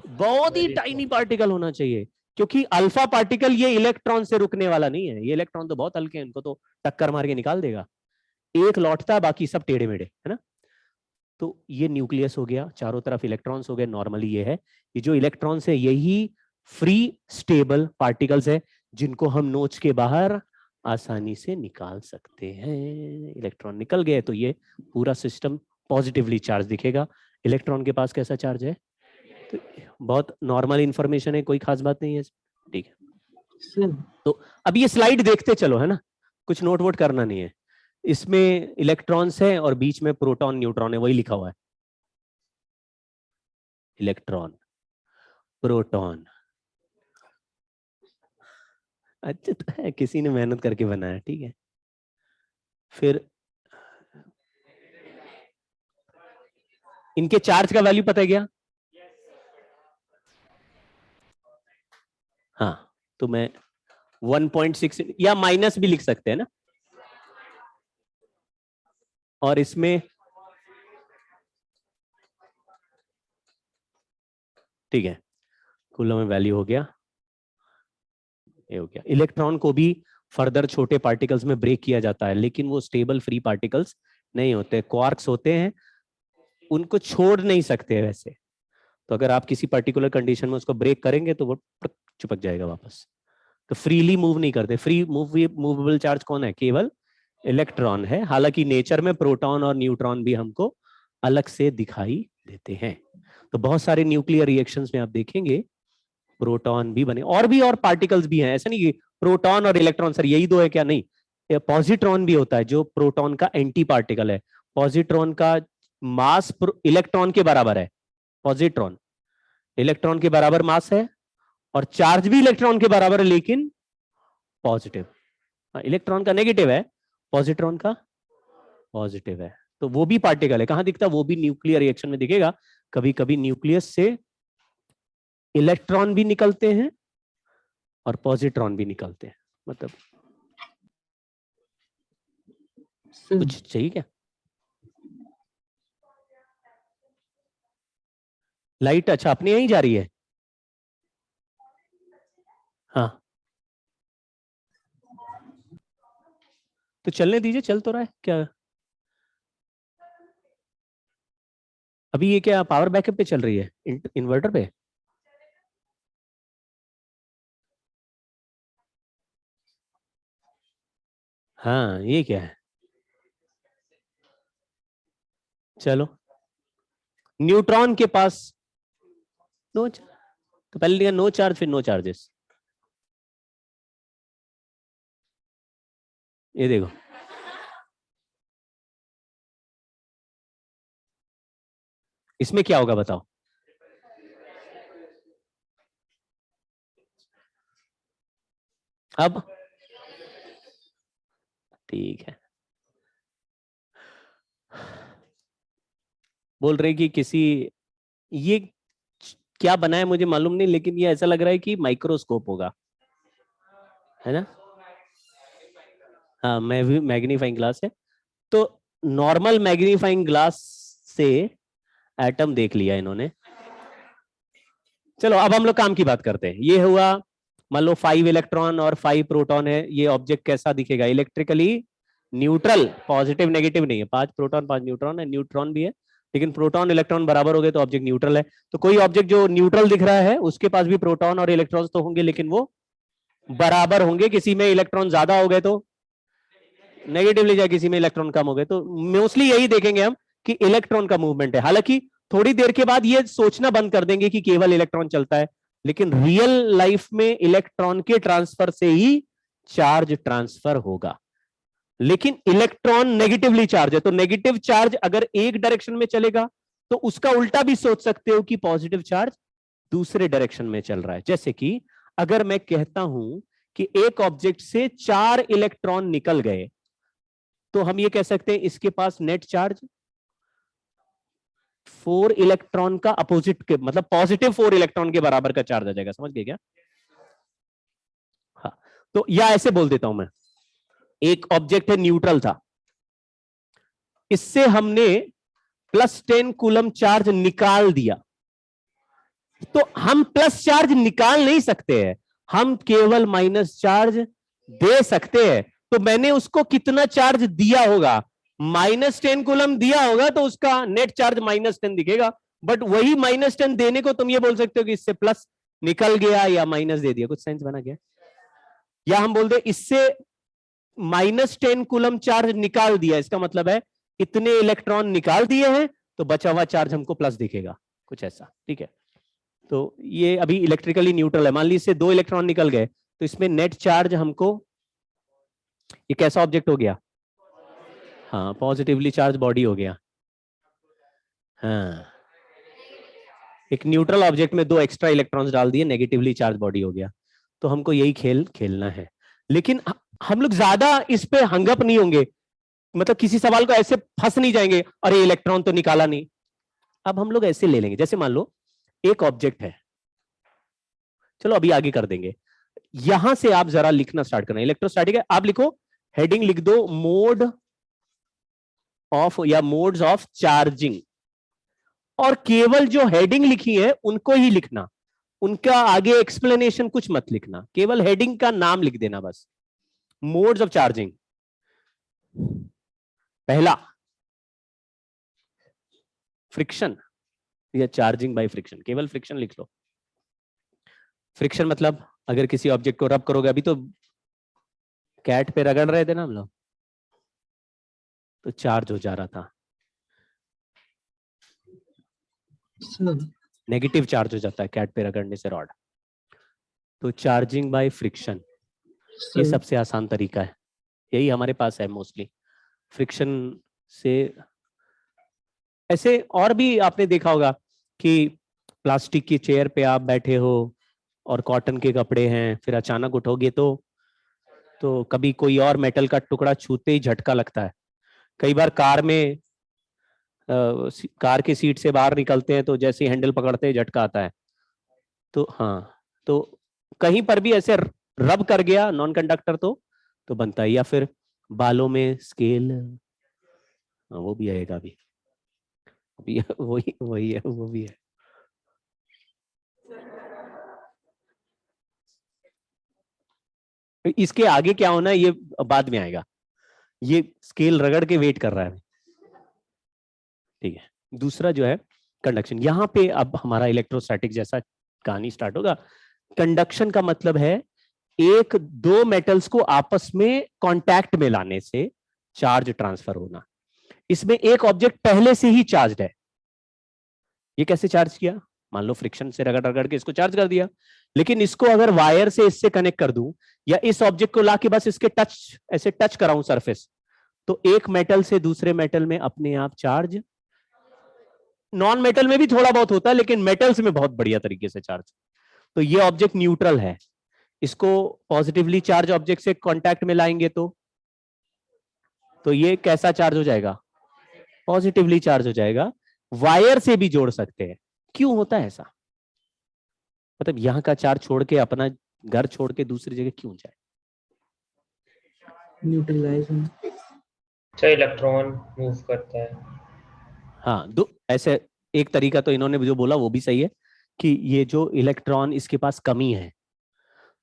बहुत ही टाइनी पार्टिकल होना चाहिए, क्योंकि अल्फा पार्टिकल ये इलेक्ट्रॉन से रुकने वाला नहीं है। ये इलेक्ट्रॉन तो बहुत हल्के हैं, इनको तो टक्कर मार के निकाल देगा। एक लौटता है, बाकी सब टेढ़े मेढ़े, है ना। तो ये न्यूक्लियस हो गया, चारों तरफ इलेक्ट्रॉन्स हो गए। नॉर्मली ये है, ये जो इलेक्ट्रॉन्स है यही फ्री स्टेबल पार्टिकल्स है जिनको हम नोच के बाहर आसानी से निकाल सकते हैं। इलेक्ट्रॉन निकल गए तो ये पूरा सिस्टम पॉजिटिवली चार्ज दिखेगा। इलेक्ट्रॉन के पास कैसा चार्ज है, तो बहुत नॉर्मल इंफॉर्मेशन है, कोई खास बात नहीं है, ठीक है। तो अब ये स्लाइड देखते चलो, है ना, कुछ नोट वोट करना नहीं है। इसमें इलेक्ट्रॉन्स है और बीच में प्रोटॉन न्यूट्रॉन है, वही लिखा हुआ है, इलेक्ट्रॉन प्रोटॉन। अच्छा तो है, किसी ने मेहनत करके बनाया, ठीक है। फिर इनके चार्ज का वैल्यू पता है क्या? हाँ, तो मैं 1.6 या माइनस भी लिख सकते हैं ना, और इसमें ठीक है, कूलम में वैल्यू हो गया, ये हो गया। इलेक्ट्रॉन को भी फर्दर छोटे पार्टिकल्स में ब्रेक किया जाता है, लेकिन वो स्टेबल फ्री पार्टिकल्स नहीं होते, क्वार्क्स होते हैं, उनको छोड़ नहीं सकते वैसे। तो अगर आप किसी पर्टिकुलर कंडीशन में उसको ब्रेक करेंगे तो वो चिपक जाएगा वापस, तो फ्रीली मूव नहीं करते। फ्री मूवेबल चार्ज कौन है? केवल इलेक्ट्रॉन है। हालांकि नेचर में प्रोटॉन और न्यूट्रॉन भी हमको अलग से दिखाई देते हैं। तो बहुत सारे न्यूक्लियर रिएक्शंस में आप देखेंगे प्रोटॉन भी बने, और पार्टिकल्स भी हैं, ऐसा नहीं कि प्रोटॉन और इलेक्ट्रॉन सर यही दो है क्या, नहीं। पॉजिट्रॉन भी होता है जो प्रोटॉन का एंटी पार्टिकल है। पॉजिट्रॉन का मास इलेक्ट्रॉन के बराबर है, पॉजिट्रॉन इलेक्ट्रॉन के बराबर मास है, और चार्ज भी इलेक्ट्रॉन के बराबर है, लेकिन पॉजिटिव। इलेक्ट्रॉन का नेगेटिव है, पॉजिट्रॉन का पॉजिटिव है। तो वो भी पार्टिकल है, कहां दिखता है? वो भी न्यूक्लियर रिएक्शन में दिखेगा। कभी कभी न्यूक्लियस से इलेक्ट्रॉन भी निकलते हैं और पॉजिट्रॉन भी निकलते हैं। मतलब कुछ चाहिए क्या? लाइट अच्छा अपने यहीं जा रही है? हाँ, तो चलने दीजिए, चल तो रहा है क्या अभी? ये क्या पावर बैकअप पे चल रही है, इन्वर्टर पे? हाँ, ये क्या है? चलो, न्यूट्रॉन के पास नो, तो पहले लिखा नो चार्ज, फिर नो चार्जेस। ये देखो, इसमें क्या होगा बताओ? अब ठीक है, बोल रहे कि किसी, ये क्या बना है मुझे मालूम नहीं, लेकिन ये ऐसा लग रहा है कि माइक्रोस्कोप होगा, है ना? हाँ, मैं भी मैग्नीफाइंग ग्लास है। तो नॉर्मल मैग्नीफाइंग ग्लास से एटम देख लिया इन्होंने। चलो अब हम लोग काम की बात करते हैं। ये हुआ, मान लो 5 इलेक्ट्रॉन और 5 प्रोटॉन है। ये ऑब्जेक्ट कैसा दिखेगा? इलेक्ट्रिकली न्यूट्रल, पॉजिटिव नेगेटिव नहीं है। 5 प्रोटॉन 5 न्यूट्रॉन है, न्यूट्रॉन भी है, लेकिन प्रोटॉन इलेक्ट्रॉन बराबर हो गए तो ऑब्जेक्ट न्यूट्रल है। तो कोई ऑब्जेक्ट जो न्यूट्रल दिख रहा है उसके पास भी प्रोटॉन और इलेक्ट्रॉन्स तो होंगे, लेकिन वो बराबर होंगे। किसी में इलेक्ट्रॉन ज्यादा हो गए तो नेगेटिव ले जाए, किसी में इलेक्ट्रॉन कम हो गए तो मोस्टली यही देखेंगे हम कि इलेक्ट्रॉन का मूवमेंट है। हालांकि थोड़ी देर के बाद ये सोचना बंद कर देंगे कि केवल इलेक्ट्रॉन चलता है, लेकिन रियल लाइफ में इलेक्ट्रॉन के ट्रांसफर से ही चार्ज ट्रांसफर होगा। लेकिन इलेक्ट्रॉन नेगेटिवली चार्ज है, तो नेगेटिव चार्ज अगर एक डायरेक्शन में चलेगा तो उसका उल्टा भी सोच सकते हो कि पॉजिटिव चार्ज दूसरे डायरेक्शन में चल रहा है। जैसे कि अगर मैं कहता हूं कि एक ऑब्जेक्ट से 4 इलेक्ट्रॉन निकल गए, तो हम ये कह सकते हैं इसके पास नेट चार्ज 4 इलेक्ट्रॉन का अपोजिट के, मतलब पॉजिटिव 4 इलेक्ट्रॉन के बराबर का चार्ज आ जाएगा। समझ गए क्या? हाँ, तो या ऐसे बोल देता हूं मैं, एक ऑब्जेक्ट है न्यूट्रल था, इससे हमने +10 कूलम चार्ज निकाल दिया, तो हम प्लस चार्ज निकाल नहीं सकते हैं, हम केवल माइनस चार्ज दे सकते हैं। तो मैंने उसको कितना चार्ज दिया होगा, -10 कूलम दिया होगा, तो उसका नेट चार्ज -10 दिखेगा। बट वही -10 देने को तुम ये बोल सकते हो कि इससे प्लस निकल गया या माइनस दे दिया। कुछ सेंस बना गया? या हम बोल दे इससे -10 कूलम चार्ज निकाल दिया, इसका मतलब है इतने इलेक्ट्रॉन निकाल दिए हैं, तो बचा हुआ चार्ज हमको प्लस दिखेगा, कुछ ऐसा। ठीक है, तो ये अभी इलेक्ट्रिकली न्यूट्रल है। मान लीजिए 2 इलेक्ट्रॉन निकल गए, तो इसमें नेट चार्ज हमको, ये कैसा ऑब्जेक्ट हो गया? हाँ, पॉजिटिवली चार्ज बॉडी हो गया। हाँ, एक न्यूट्रल ऑब्जेक्ट में 2 एक्स्ट्रा इलेक्ट्रॉन्स डाल दिए, नेगेटिवली चार्ज बॉडी हो गया। तो हमको यही खेल खेलना है, लेकिन हम लोग ज्यादा इस पे हंगअप नहीं होंगे, मतलब किसी सवाल को ऐसे फंस नहीं जाएंगे, अरे इलेक्ट्रॉन तो निकाला नहीं। अब हम लोग ऐसे ले लेंगे, जैसे मान लो एक ऑब्जेक्ट है, चलो अभी आगे कर देंगे। यहां से आप जरा लिखना स्टार्ट करना, इलेक्ट्रोस्टैटिक है, आप लिखो, हेडिंग लिख दो मोड ऑफ या मोड्स ऑफ चार्जिंग, और केवल जो हेडिंग लिखी है उनको ही लिखना, उनका आगे एक्सप्लेनेशन कुछ मत लिखना, केवल हेडिंग का नाम लिख देना बस। मोड्स ऑफ चार्जिंग, पहला फ्रिक्शन या चार्जिंग बाय फ्रिक्शन, केवल फ्रिक्शन लिख लो। फ्रिक्शन मतलब अगर किसी ऑब्जेक्ट को रब करोगे, अभी तो कैट पे रगड़ रहे थे ना हम लोग, तो चार्ज हो जा रहा था, नेगेटिव चार्ज हो जाता है कैट पे रगड़ने से रॉड। तो चार्जिंग बाय फ्रिक्शन ये सबसे आसान तरीका है, यही हमारे पास है मोस्टली। फ्रिक्शन से ऐसे और भी आपने देखा होगा कि प्लास्टिक की चेयर पे आप बैठे हो और कॉटन के कपड़े हैं, फिर अचानक उठोगे तो कभी कोई और मेटल का टुकड़ा छूते ही झटका लगता है। कई बार कार में कार की सीट से बाहर निकलते हैं, तो जैसे ही हैंडल पकड़ते हैं झटका आता है। तो हाँ, तो कहीं पर भी ऐसे रब कर गया नॉन कंडक्टर तो बनता है। या फिर बालों में स्केल, वो भी आएगा अभी वही है, वो भी है। इसके आगे क्या होना है ये बाद में आएगा, ये स्केल रगड़ के वेट कर रहा है। ठीक है, दूसरा जो है कंडक्शन, यहां पे अब हमारा इलेक्ट्रोस्टैटिक जैसा कहानी स्टार्ट होगा। कंडक्शन का मतलब है एक दो मेटल्स को आपस में कांटेक्ट में लाने से चार्ज ट्रांसफर होना। इसमें एक ऑब्जेक्ट पहले से ही चार्ज्ड है, ये कैसे चार्ज किया? मान लो फ्रिक्शन से रगड़ रगड़ के इसको चार्ज कर दिया, लेकिन इसको अगर वायर से इससे कनेक्ट कर दूं या इस ऑब्जेक्ट को लाके बस इसके ऐसे टच कराऊं सरफेस, तो एक मेटल से दूसरे मेटल में अपने आप चार्ज, नॉन मेटल में भी थोड़ा बहुत होता है लेकिन मेटल्स में बहुत बढ़िया तरीके से चार्ज। तो ये ऑब्जेक्ट न्यूट्रल है, इसको पॉजिटिवली चार्ज ऑब्जेक्ट से कांटेक्ट में लाएंगे तो ये कैसा चार्ज हो जाएगा? पॉजिटिवली चार्ज हो जाएगा। वायर से भी जोड़ सकते हैं। क्यों होता है ऐसा? मतलब यहां का चार्ज छोड़ के अपना घर छोड़ के दूसरी जगह क्यों जाए? न्यूट्रलाइज इलेक्ट्रॉन मूव करता है। हाँ, ऐसे एक तरीका तो इन्होंने जो बोला वो भी सही है कि ये जो इलेक्ट्रॉन इसके पास कमी है,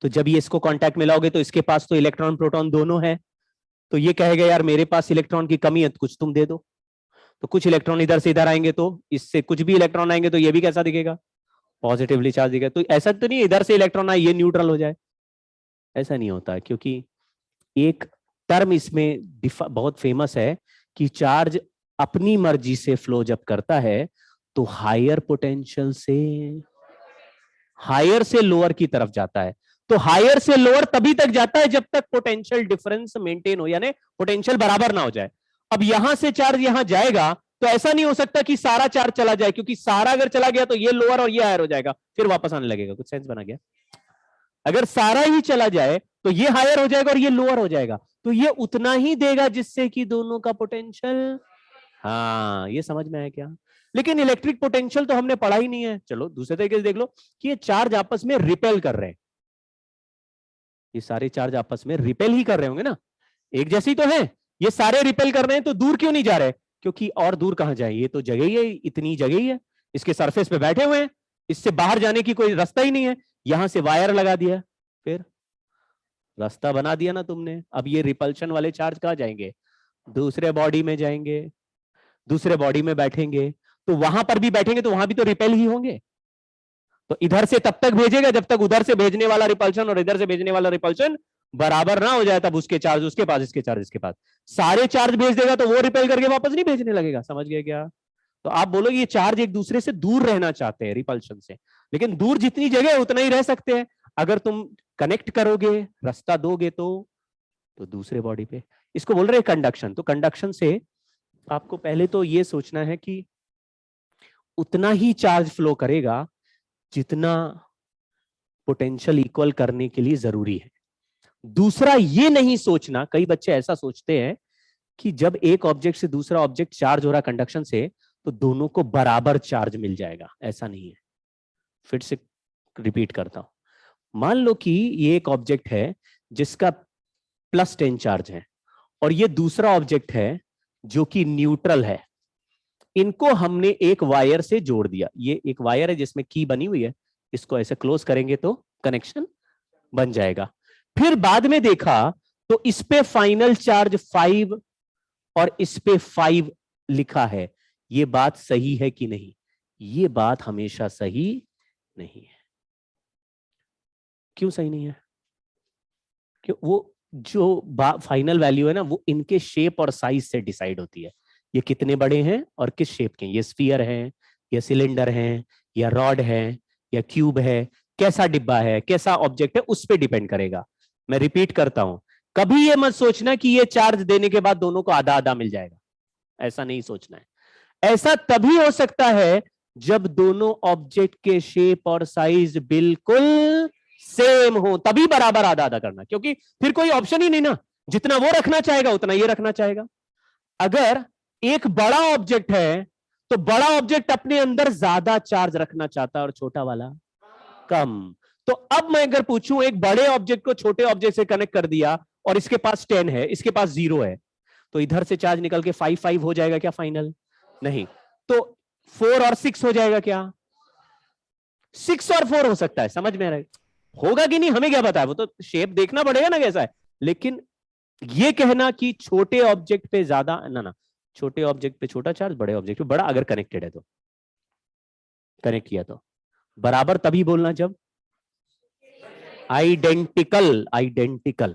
तो जब ये इसको कांटेक्ट में लाओगे तो इसके पास तो इलेक्ट्रॉन प्रोटॉन दोनों है, तो ये कहेगा यार मेरे पास इलेक्ट्रॉन की कमी है, तो कुछ तुम दे दो। तो कुछ इलेक्ट्रॉन इधर से इधर आएंगे तो इससे कुछ भी इलेक्ट्रॉन आएंगे तो ये भी कैसा दिखेगा? पॉजिटिवली चार्ज दिखेगा। तो ऐसा तो नहीं इधर से इलेक्ट्रॉन आए ये न्यूट्रल हो जाए, ऐसा नहीं होता। क्योंकि एक टर्म इसमें बहुत फेमस है कि चार्ज अपनी मर्जी से फ्लो जब करता है तो हायर पोटेंशियल से हायर से लोअर की तरफ जाता है। तो हायर से लोअर तभी तक जाता है जब तक पोटेंशियल डिफरेंस मेंटेन हो, यानी पोटेंशियल बराबर ना हो जाए। अब यहां से चार्ज यहां जाएगा तो ऐसा नहीं हो सकता कि सारा चार्ज चला जाए, क्योंकि सारा अगर चला गया तो ये लोअर और ये हायर हो जाएगा, फिर वापस आने लगेगा। कुछ सेंस बना गया? अगर सारा ही चला जाए तो ये हायर हो जाएगा और ये लोअर हो जाएगा, तो ये उतना ही देगा जिससे कि दोनों का पोटेंशियल, हाँ ये समझ में आया क्या? लेकिन इलेक्ट्रिक पोटेंशियल तो हमने पढ़ा ही नहीं है। चलो दूसरे तरीके से देख लो कि ये चार्ज आपस में रिपेल कर रहे हैं, ये सारे चार्ज आपस में रिपेल ही कर रहे होंगे ना, एक जैसी तो है, ये सारे रिपेल कर रहे हैं, तो दूर क्यों नहीं जा रहे? क्योंकि और दूर कहां जाए, ये तो जगह ही है, इतनी जगह ही है, इसके सरफेस पे बैठे हुए हैं, इससे बाहर जाने की कोई रास्ता ही नहीं है। यहां से वायर लगा दिया, फिर रास्ता बना दिया ना तुमने। अब ये रिपल्शन वाले चार्ज कहां जाएंगे? दूसरे बॉडी में जाएंगे, दूसरे बॉडी में बैठेंगे, तो वहां पर भी बैठेंगे तो वहां भी तो रिपेल ही होंगे। तो इधर से तब तक भेजेगा जब तक उधर से भेजने वाला रिपल्शन और इधर से भेजने वाला रिपल्शन बराबर ना हो जाए, तब उसके चार्ज उसके पास, इसके चार्ज इसके पास। सारे चार्ज भेज देगा तो वो रिपेल करके वापस नहीं भेजने लगेगा। समझ गए क्या? तो आप बोलोगे ये चार्ज एक दूसरे से दूर रहना चाहते हैं रिपल्शन से, लेकिन दूर जितनी जगह है उतना ही रह सकते हैं। अगर तुम कनेक्ट करोगे, रास्ता दोगे तो दूसरे बॉडी पे, इसको बोल रहे हैं कंडक्शन। तो कंडक्शन से आपको पहले तो ये सोचना है कि उतना ही चार्ज फ्लो करेगा जितना पोटेंशियल इक्वल करने के लिए जरूरी है। दूसरा ये नहीं सोचना, कई बच्चे ऐसा सोचते हैं कि जब एक ऑब्जेक्ट से दूसरा ऑब्जेक्ट चार्ज हो रहा कंडक्शन से तो दोनों को बराबर चार्ज मिल जाएगा, ऐसा नहीं है। फिर से रिपीट करता हूं, मान लो कि ये एक ऑब्जेक्ट है जिसका +10 चार्ज है और ये दूसरा ऑब्जेक्ट है जो कि न्यूट्रल है। इनको हमने एक वायर से जोड़ दिया, ये एक वायर है जिसमें की बनी हुई है, इसको ऐसे क्लोज करेंगे तो कनेक्शन बन जाएगा। फिर बाद में देखा तो इस पे फाइनल चार्ज 5 और इस पे 5 लिखा है। ये बात सही है कि नहीं? ये बात हमेशा सही नहीं है। क्यों सही नहीं है? क्यों? वो जो फाइनल वैल्यू है ना, वो इनके शेप और साइज से डिसाइड होती है। ये कितने बड़े हैं और किस शेप के हैं, ये स्फीयर है या सिलेंडर है या रॉड है या क्यूब है, कैसा डिब्बा है, कैसा ऑब्जेक्ट है, उस पर डिपेंड करेगा। मैं रिपीट करता हूं, कभी ये मत सोचना कि ये चार्ज देने के बाद दोनों को आधा आधा मिल जाएगा, ऐसा नहीं सोचना है। ऐसा तभी हो सकता है जब दोनों ऑब्जेक्ट के शेप और साइज बिल्कुल सेम हो, तभी बराबर आधा आधा करना, क्योंकि फिर कोई ऑप्शन ही नहीं ना, जितना वो रखना चाहेगा उतना ये रखना चाहेगा। अगर एक बड़ा ऑब्जेक्ट है तो बड़ा ऑब्जेक्ट अपने अंदर ज्यादा चार्ज रखना चाहता है और छोटा वाला कम। तो अब मैं अगर पूछूं एक बड़े ऑब्जेक्ट को छोटे ऑब्जेक्ट से कनेक्ट कर दिया और इसके पास 10 है, इसके पास 0 है, तो इधर से चार्ज निकल के 5 हो जाएगा क्या फाइनल? नहीं। तो 4 और 6 हो जाएगा क्या? 6 और 4 हो सकता है। समझ में आ रहा है? होगा कि नहीं हमें क्या पता है, वो तो शेप देखना पड़ेगा ना कैसा है। लेकिन ये कहना कि छोटे ऑब्जेक्ट पे ज्यादा ना, छोटे ऑब्जेक्ट पे छोटा चार्ज, बड़े ऑब्जेक्ट पे बड़ा, अगर कनेक्टेड है तो, कनेक्ट किया तो बराबर तभी बोलना जब आइडेंटिकल। आइडेंटिकल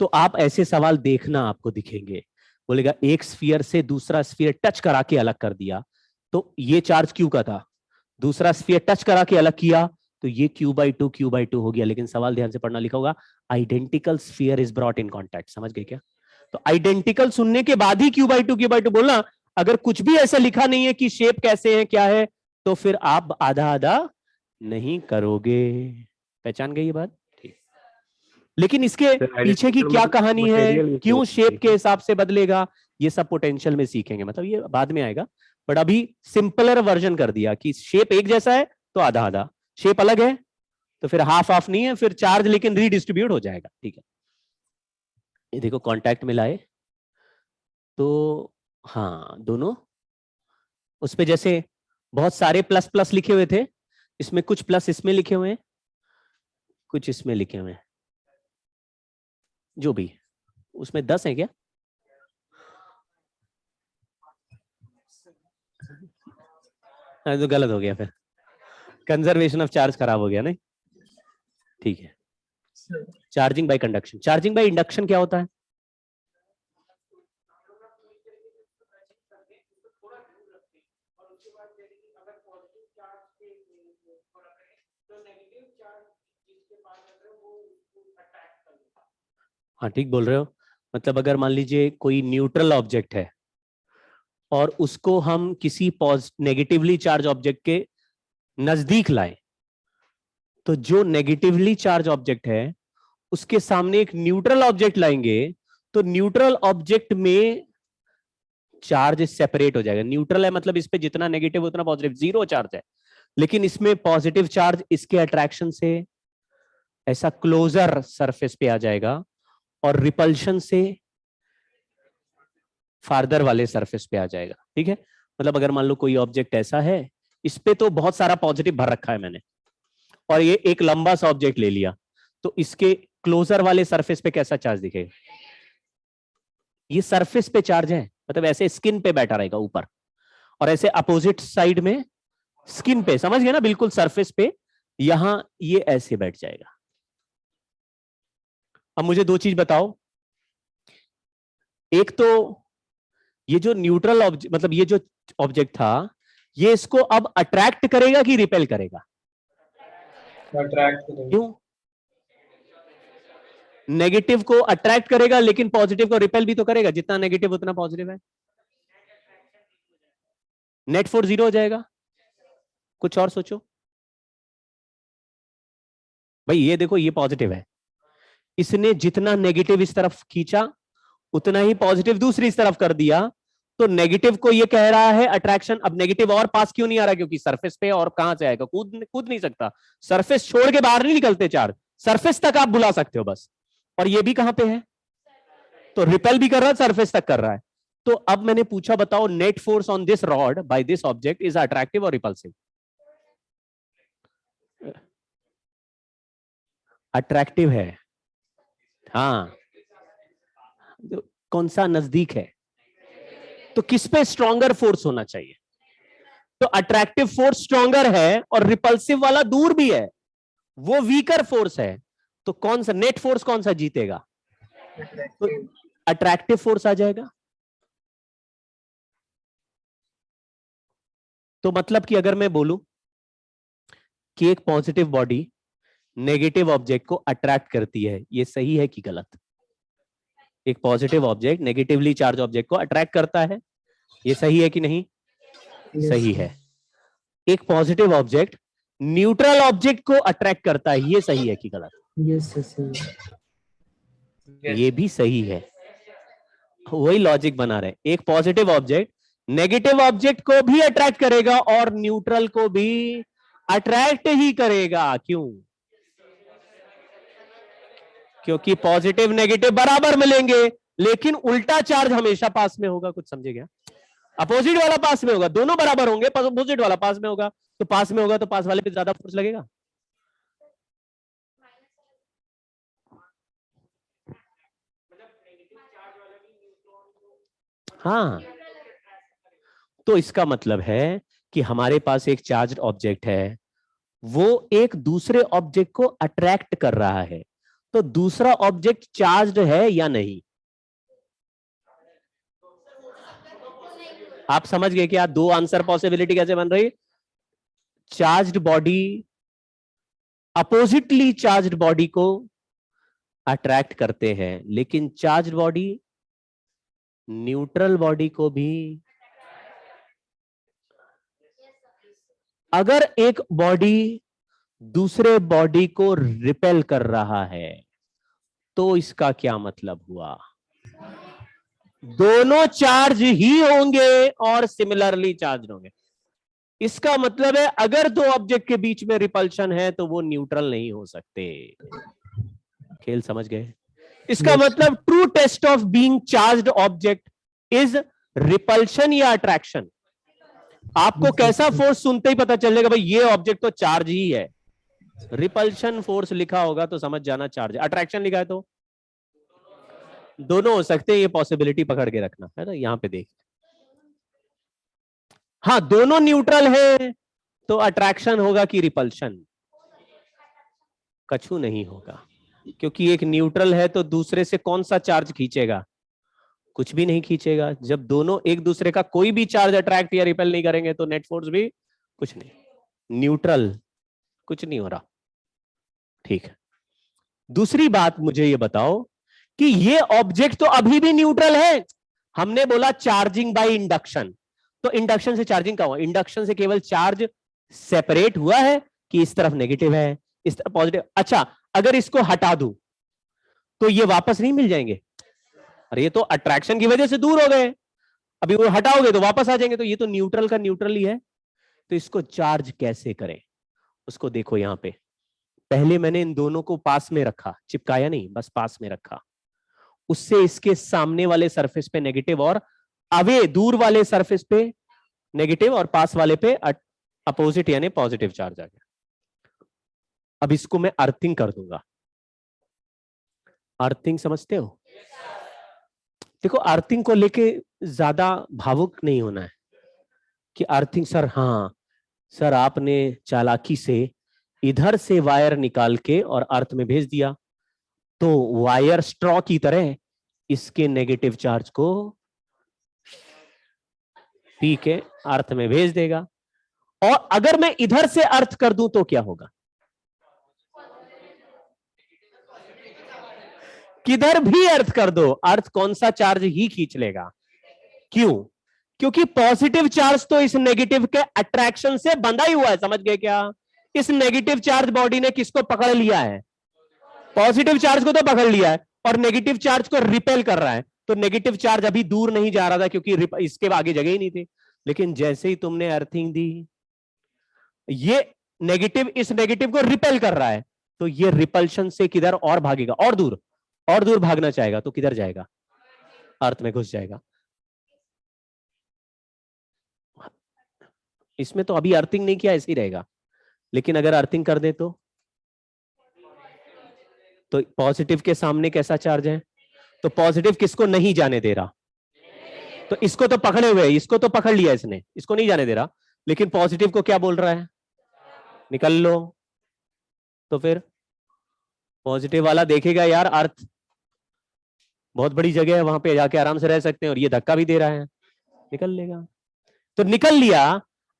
तो आप ऐसे सवाल देखना, आपको दिखेंगे, बोलेगा एक स्फीयर से दूसरा स्फीयर टच करा के अलग कर दिया तो ये चार्ज क्यू का था, दूसरा स्फीयर टच करा के अलग किया तो ये Q/2 हो गया। लेकिन सवाल ध्यान से पढ़ना, लिखा होगा identical sphere is brought in contact. समझ गए क्या? तो आइडेंटिकल सुनने के बाद ही Q/2 बोलना। अगर कुछ भी ऐसा लिखा नहीं है कि शेप कैसे है क्या है, तो फिर आप आधा आधा नहीं करोगे। पहचान गई ये बात? ठीक। लेकिन इसके पीछे की क्या कहानी है, क्यों शेप के हिसाब से बदलेगा, ये सब पोटेंशियल में सीखेंगे, मतलब ये बाद में आएगा। बट अभी सिंपलर वर्जन कर दिया कि शेप एक जैसा है तो आधा आधा, शेप अलग है तो फिर हाफ हाफ नहीं है, फिर चार्ज लेकिन रीडिस्ट्रीब्यूट हो जाएगा। ठीक है, ये देखो कांटेक्ट में लाए तो हाँ दोनों उस पे जैसे बहुत सारे प्लस प्लस लिखे हुए थे, इसमें कुछ प्लस इसमें लिखे हुए हैं, कुछ इसमें लिखे हुए हैं, जो भी उसमें 10 है क्या? तो गलत हो गया, फिर कंजर्वेशन ऑफ चार्ज खराब हो गया नहीं। ठीक है, charging by conduction. Charging by induction क्या होता है? हाँ ठीक बोल रहे हो। मतलब अगर मान लीजिए कोई न्यूट्रल ऑब्जेक्ट है और उसको हम किसी नेगेटिवली चार्ज ऑब्जेक्ट के नजदीक लाएं, तो जो नेगेटिवली चार्ज ऑब्जेक्ट है उसके सामने एक न्यूट्रल ऑब्जेक्ट लाएंगे, तो न्यूट्रल ऑब्जेक्ट में चार्ज सेपरेट हो जाएगा। न्यूट्रल है मतलब इस पे जितना नेगेटिव उतना पॉजिटिव, जीरो चार्ज है, लेकिन इसमें पॉजिटिव चार्ज इसके अट्रैक्शन से ऐसा क्लोजर सरफेस पे आ जाएगा और रिपल्शन से फार्दर वाले सरफेस पे आ जाएगा। ठीक है, मतलब अगर मान लो कोई ऑब्जेक्ट ऐसा है, इस पे तो बहुत सारा पॉजिटिव भर रखा है मैंने, और ये एक लंबा सा ऑब्जेक्ट ले लिया, तो इसके क्लोजर वाले सरफेस पे कैसा चार्ज दिखेगा? ये सरफेस पे चार्ज है, मतलब ऐसे स्किन पे बैठा रहेगा ऊपर, और ऐसे अपोजिट साइड में स्किन पे, समझ गए ना, बिल्कुल सरफेस पे यहां ये ऐसे बैठ जाएगा। अब मुझे दो चीज बताओ, एक तो ये जो न्यूट्रल ऑब्जेक्ट, मतलब ये जो ऑब्जेक्ट था, ये इसको अब अट्रैक्ट करेगा कि रिपेल करेगा? अट्रैक्ट करेगा। क्यों? नेगेटिव को अट्रैक्ट करेगा, लेकिन पॉजिटिव को रिपेल भी तो करेगा, जितना नेगेटिव उतना पॉजिटिव है। नेट फोर्स जीरो हो जाएगा। कुछ और सोचो भाई, ये देखो ये पॉजिटिव है, इसने जितना नेगेटिव इस तरफ खींचा उतना ही पॉजिटिव दूसरी इस तरफ कर दिया, तो नेगेटिव को ये कह रहा है अट्रैक्शन। अब नेगेटिव और पास क्यों नहीं आ रहा? क्योंकि सरफेस पे, और कहां से आएगा? कूद नहीं सकता, सरफेस छोड़ के बाहर नहीं निकलते चार्ज, सरफेस तक आप बुला सकते हो बस। और ये भी कहां पे है? तो रिपेल भी कर रहा है, सरफेस तक कर रहा है। तो अब मैंने पूछा, बताओ net force on this rod by this object is attractive और रिपल्सिव? अट्रैक्टिव है। हाँ, कौन सा नजदीक है? तो किस पे स्ट्रॉन्गर फोर्स होना चाहिए? तो अट्रैक्टिव फोर्स स्ट्रॉन्गर है और रिपल्सिव वाला दूर भी है, वो वीकर फोर्स है। तो कौन सा नेट फोर्स, कौन सा जीतेगा? तो अट्रैक्टिव फोर्स आ जाएगा। तो मतलब कि अगर मैं बोलूं कि एक पॉजिटिव बॉडी नेगेटिव ऑब्जेक्ट को अट्रैक्ट करती है, ये सही है कि गलत? एक positive object negatively charge object को अट्रैक्ट करता है, ये सही है कि नहीं? सही है। एक पॉजिटिव ऑब्जेक्ट न्यूट्रल ऑब्जेक्ट को अट्रैक्ट करता है, ये सही है कि गलत? ये भी सही है। वही लॉजिक बना रहे, एक पॉजिटिव ऑब्जेक्ट नेगेटिव ऑब्जेक्ट को भी अट्रैक्ट करेगा और न्यूट्रल को भी अट्रैक्ट ही करेगा। क्यों? क्योंकि पॉजिटिव नेगेटिव बराबर मिलेंगे, लेकिन उल्टा चार्ज हमेशा पास में होगा। कुछ समझे क्या? अपोजिट वाला पास में होगा, दोनों बराबर होंगे, अपोजिट वाला पास में होगा, तो पास में होगा तो पास वाले पे ज्यादा फोर्स लगेगा। हाँ, तो इसका मतलब है कि हमारे पास एक चार्ज ऑब्जेक्ट है, वो एक दूसरे ऑब्जेक्ट को अट्रैक्ट कर रहा है, तो दूसरा ऑब्जेक्ट चार्ज्ड है या नहीं? आप समझ गए क्या? दो आंसर पॉसिबिलिटी कैसे बन रही? Charged body oppositely charged body को अट्रैक्ट करते हैं, लेकिन चार्ज्ड बॉडी न्यूट्रल बॉडी को भी। अगर एक बॉडी दूसरे बॉडी को रिपेल कर रहा है, तो इसका क्या मतलब हुआ? दोनों चार्ज ही होंगे और सिमिलरली चार्ज होंगे। इसका मतलब है अगर दो ऑब्जेक्ट के बीच में रिपल्शन है तो वो न्यूट्रल नहीं हो सकते। खेल समझ गए? इसका मतलब true test of being charged object is repulsion या अट्रैक्शन। आपको कैसा फोर्स सुनते ही पता चलेगा भाई ये ऑब्जेक्ट तो चार्ज ही है। रिपल्शन फोर्स लिखा होगा तो समझ जाना चार्ज है, अट्रैक्शन लिखा है तो दोनों हो सकते हैं। ये पॉसिबिलिटी पकड़ के रखना है ना, यहां पे देख। हाँ, दोनों न्यूट्रल है तो अट्रैक्शन होगा कि रिपल्शन? कछु नहीं होगा, क्योंकि एक न्यूट्रल है तो दूसरे से कौन सा चार्ज खींचेगा? कुछ भी नहीं खींचेगा। जब दोनों एक दूसरे का कोई भी चार्ज अट्रैक्ट या रिपेल नहीं करेंगे तो नेट फोर्स भी कुछ नहीं, न्यूट्रल, कुछ नहीं हो रहा। ठीक है, दूसरी बात मुझे ये बताओ कि ये ऑब्जेक्ट तो अभी भी न्यूट्रल है। हमने बोला चार्जिंग बाय इंडक्शन, तो इंडक्शन से चार्जिंग का हुआ, इंडक्शन से केवल चार्ज सेपरेट हुआ है कि इस तरफ नेगेटिव है इस तरफ पॉजिटिव। अच्छा, अगर इसको हटा दूं तो ये वापस नहीं मिल जाएंगे, अरे ये तो अट्रैक्शन की वजह से दूर हो गए, अभी वो हटाओगे तो वापस आ जाएंगे, तो ये तो न्यूट्रल का न्यूट्रल ही है। तो इसको चार्ज कैसे करें उसको देखो। यहां पे पहले मैंने इन दोनों को पास में रखा, चिपकाया नहीं, बस पास में रखा, उससे इसके सामने वाले सरफेस पे नेगेटिव और अवे दूर वाले सरफेस पे नेगेटिव और पास वाले पे अपोजिट यानी पॉजिटिव चार्ज आ गया। अब इसको मैं अर्थिंग कर दूंगा। अर्थिंग समझते हो? देखो, अर्थिंग को लेके ज्यादा भावुक नहीं होना है कि अर्थिंग सर, हाँ सर आपने चालाकी से इधर से वायर निकाल के और अर्थ में भेज दिया, तो वायर स्ट्रॉ की तरह इसके नेगेटिव चार्ज को पी के अर्थ में भेज देगा। और अगर मैं इधर से अर्थ कर दूं तो क्या होगा? किधर भी अर्थ कर दो, अर्थ कौन सा चार्ज ही खींच लेगा। क्यों? क्योंकि पॉजिटिव चार्ज तो इस नेगेटिव के अट्रैक्शन से बंधा ही हुआ है। समझ गए क्या? इस नेगेटिव चार्ज बॉडी ने किसको पकड़ लिया है? पॉजिटिव चार्ज को तो पकड़ लिया है और नेगेटिव चार्ज को रिपेल कर रहा है। तो नेगेटिव चार्ज अभी दूर नहीं जा रहा था क्योंकि इसके आगे जगह ही नहीं थी। लेकिन जैसे ही तुमने अर्थिंग दी, ये नेगेटिव इस नेगेटिव को रिपेल कर रहा है, तो ये रिपल्शन से किधर और भागेगा, और दूर भागना चाहेगा, तो किधर जाएगा? अर्थ में घुस जाएगा। इसमें तो अभी अर्थिंग नहीं किया, ऐसे ही रहेगा। लेकिन अगर अर्थिंग कर दे तो पॉजिटिव के सामने कैसा चार्ज है? तो पॉजिटिव किसको नहीं जाने दे रहा? तो इसको तो पकड़े हुए, इसको तो पकड़ लिया इसने, इसको नहीं जाने दे रहा। लेकिन पॉजिटिव को क्या बोल रहा है? निकल लो। तो फिर पॉजिटिव वाला देखेगा यार अर्थ बहुत बड़ी जगह है, वहां पे जाके आराम से रह सकते हैं, और ये धक्का भी दे रहा है, निकल लेगा। तो निकल लिया।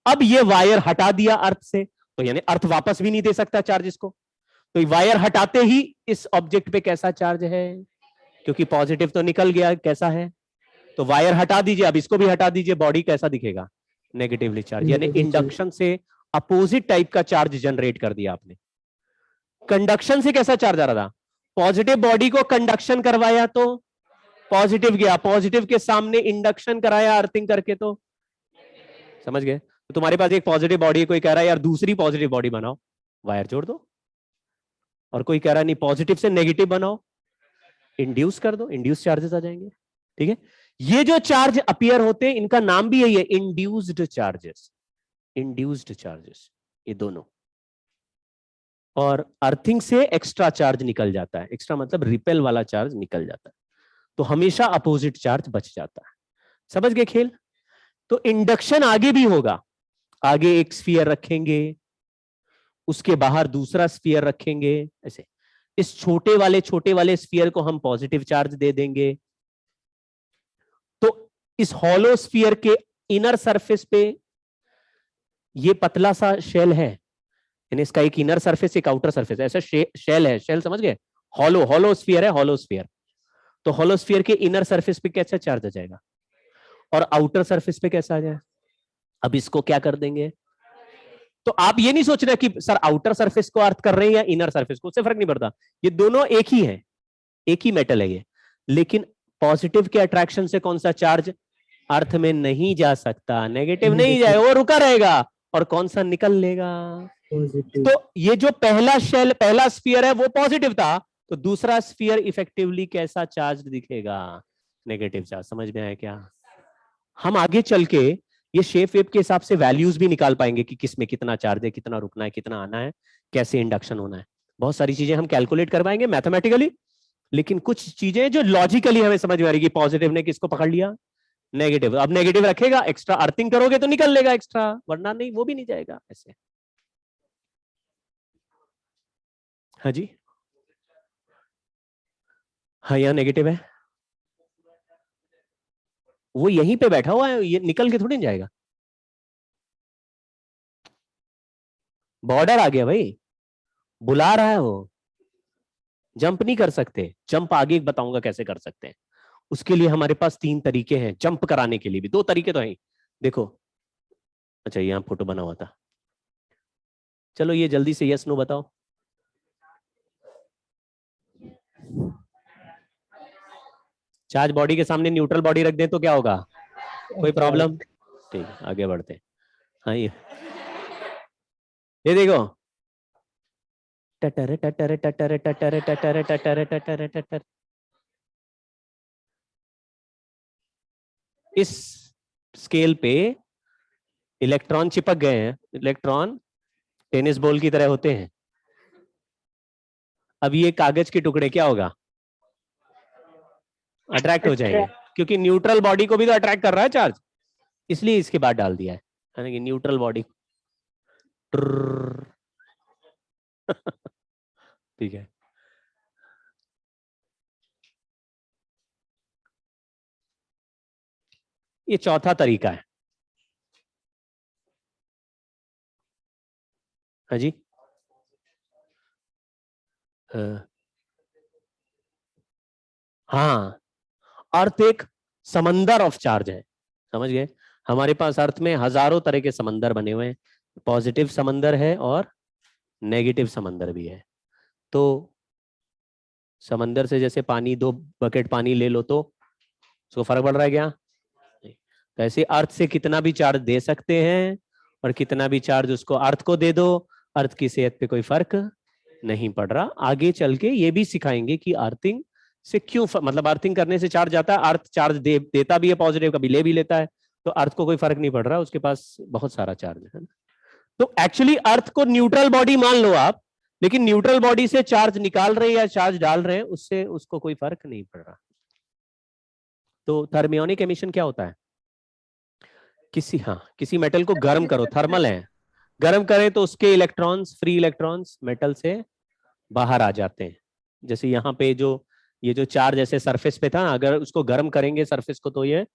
अब ये वायर हटा दिया अर्थ से, तो यानी अर्थ वापस भी नहीं दे सकता चार्ज इसको। तो वायर हटाते ही इस ऑब्जेक्ट पे कैसा चार्ज है? क्योंकि पॉजिटिव तो निकल गया, कैसा है? तो वायर हटा दीजिए, अब इसको भी हटा दीजिए, बॉडी कैसा दिखेगा? Negatively charge. यानी इंडक्शन से अपोजिट टाइप का चार्ज जनरेट कर दिया आपने। कंडक्शन से कैसा चार्ज आ रहा था? पॉजिटिव बॉडी को कंडक्शन करवाया तो पॉजिटिव गया, पॉजिटिव के सामने इंडक्शन कराया अर्थिंग करके, तो समझ गए? तो तुम्हारे पास एक पॉजिटिव बॉडी, कोई कह रहा है यार दूसरी पॉजिटिव बॉडी बनाओ, वायर जोड़ दो। और कोई कह रहा है नहीं पॉजिटिव से नेगेटिव बनाओ, इंड्यूस कर दो, इंड्यूस चार्जेस आ जाएंगे। ठीक है, ये जो चार्ज अपीयर होते हैं इनका नाम भी यही है, इंड्यूस्ड चार्जेस। इंड्यूस्ड चार्जेस ये दोनों। और अर्थिंग से एक्स्ट्रा चार्ज निकल जाता है, एक्स्ट्रा मतलब रिपेल वाला चार्ज निकल जाता है, तो हमेशा अपोजिट चार्ज बच जाता है। समझ गए खेल? तो इंडक्शन आगे भी होगा, आगे एक स्फीयर रखेंगे, उसके बाहर दूसरा स्फीयर रखेंगे, ऐसे। इस छोटे वाले स्फीयर को हम पॉजिटिव चार्ज दे देंगे। तो इस हॉलो स्फीयर के इनर सरफेस पे ये पतला सा शेल है, यानी इसका एक इनर सरफेस एक आउटर सरफेस, ऐसा शेल है। शेल समझ गए? हॉलो स्फीयर है, हॉलो स्फीयर। तो हॉलो स्फीयर के इनर सरफेस पे कैसा चार्ज आ जाएगा और आउटर सरफेस पे कैसा आ जाए? अब इसको क्या कर देंगे? तो आप ये नहीं सोच रहे कि सर आउटर सरफेस को अर्थ कर रहे हैं या इनर सरफेस को, उससे फर्क नहीं पड़ता, ये दोनों एक ही है, एक ही मेटल है ये। लेकिन पॉजिटिव के अट्रैक्शन से कौन सा चार्ज अर्थ में नहीं जा सकता? नेगेटिव नहीं जाए, वो रुका रहेगा। और कौन सा निकल लेगा? तो ये जो पहला स्फीयर है वो पॉजिटिव था, तो दूसरा स्फीयर इफेक्टिवली कैसा चार्ज दिखेगा? Negative charge. समझ में आया क्या? हम आगे चल के ये शेप वेप के हिसाब से वैल्यूज भी निकाल पाएंगे कि किसमें कितना चार्ज है, कितना रुकना है, कितना आना है, कैसे इंडक्शन होना है। बहुत सारी चीजें हम कैलकुलेट कर पाएंगे मैथमेटिकली, लेकिन कुछ चीजें जो लॉजिकली हमें समझ में आ रही कि पॉजिटिव ने किसको पकड़ लिया? नेगेटिव। अब नेगेटिव रखेगा, एक्स्ट्रा अर्थिंग करोगे तो निकल लेगा एक्स्ट्रा, वरना नहीं, वो भी नहीं जाएगा ऐसे। हाँ जी, हाँ यहाँ नेगेटिव है, वो यहीं पे बैठा हुआ है, ये निकल के थोड़ी नहीं जाएगा। बॉर्डर आ गया भाई, बुला रहा है वो, जंप नहीं कर सकते। जंप आगे बताऊंगा कैसे कर सकते हैं। उसके लिए हमारे पास 3 तरीके हैं जंप कराने के लिए भी, 2 तरीके तो हैं, देखो, अच्छा यहाँ फोटो बना हुआ था। चलो ये जल्दी से यस नो बताओ। चार्ज बॉडी के सामने न्यूट्रल बॉडी रख दें तो क्या होगा? कोई प्रॉब्लम? ठीक है, आगे बढ़ते हैं। हाँ ये देखो, टटर टटर टटर टटर टटर टटर टटर टटर। इस स्केल पे इलेक्ट्रॉन चिपक गए हैं। इलेक्ट्रॉन टेनिस बॉल की तरह होते हैं। अब ये कागज के टुकड़े क्या होगा? अट्रैक्ट हो जाएंगे, क्योंकि न्यूट्रल बॉडी को भी तो अट्रैक्ट कर रहा है चार्ज, इसलिए इसके बाद डाल दिया है कि न्यूट्रल बॉडी। ठीक है, ये चौथा तरीका है। हाँ जी, हाँ, अर्थ एक समंदर ऑफ चार्ज है, समझ गए? हमारे पास अर्थ में हजारों तरह के समंदर बने हुए हैं। पॉजिटिव समंदर है और नेगेटिव समंदर भी है। तो समंदर से जैसे पानी, 2 बकेट पानी ले लो तो उसको फर्क पड़ रहा है क्या? नहीं। तो ऐसे अर्थ से कितना भी चार्ज दे सकते हैं और कितना भी चार्ज उसको अर्थ को दे दो, अर्थ की सेहत पे कोई फर्क नहीं पड़ रहा। आगे चल के ये भी सिखाएंगे कि अर्थिंग से क्यों मतलब अर्थिंग करने से चार्ज आता है। अर्थ चार्ज देता भी है पॉजिटिव, कभी ले भी लेता है, तो अर्थ को कोई फर्क नहीं पड़ रहा, उसके पास बहुत सारा चार्ज है ना। तो एक्चुअली अर्थ को न्यूट्रल बॉडी मान लो आप, लेकिन न्यूट्रल बॉडी से चार्ज निकाल रहे हैं या चार्ज डाल रहे हैं, उससे उसको कोई फर्क नहीं पड़ रहा। तो थर्मियोनिक एमिशन क्या होता है? किसी मेटल को गर्म करो, थर्मल है, गर्म करें तो उसके इलेक्ट्रॉन्स, फ्री इलेक्ट्रॉन्स मेटल से बाहर आ जाते हैं। जैसे यहाँ पे ये जो चार्ज ऐसे सरफेस पे था, अगर उसको गर्म करेंगे सरफेस को, तो ये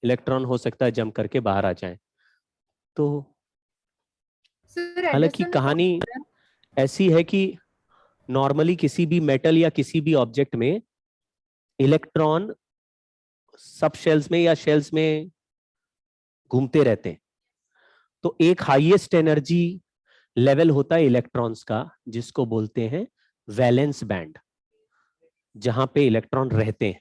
इलेक्ट्रॉन हो सकता है जम करके बाहर आ जाए। तो हालांकि कहानी ऐसी है कि नॉर्मली किसी भी मेटल या किसी भी ऑब्जेक्ट में इलेक्ट्रॉन सब शेल्स में या शेल्स में घूमते रहते हैं। तो एक हाईएस्ट एनर्जी लेवल होता है इलेक्ट्रॉन्स का, जिसको बोलते हैं वैलेंस बैंड, जहां पे इलेक्ट्रॉन रहते हैं।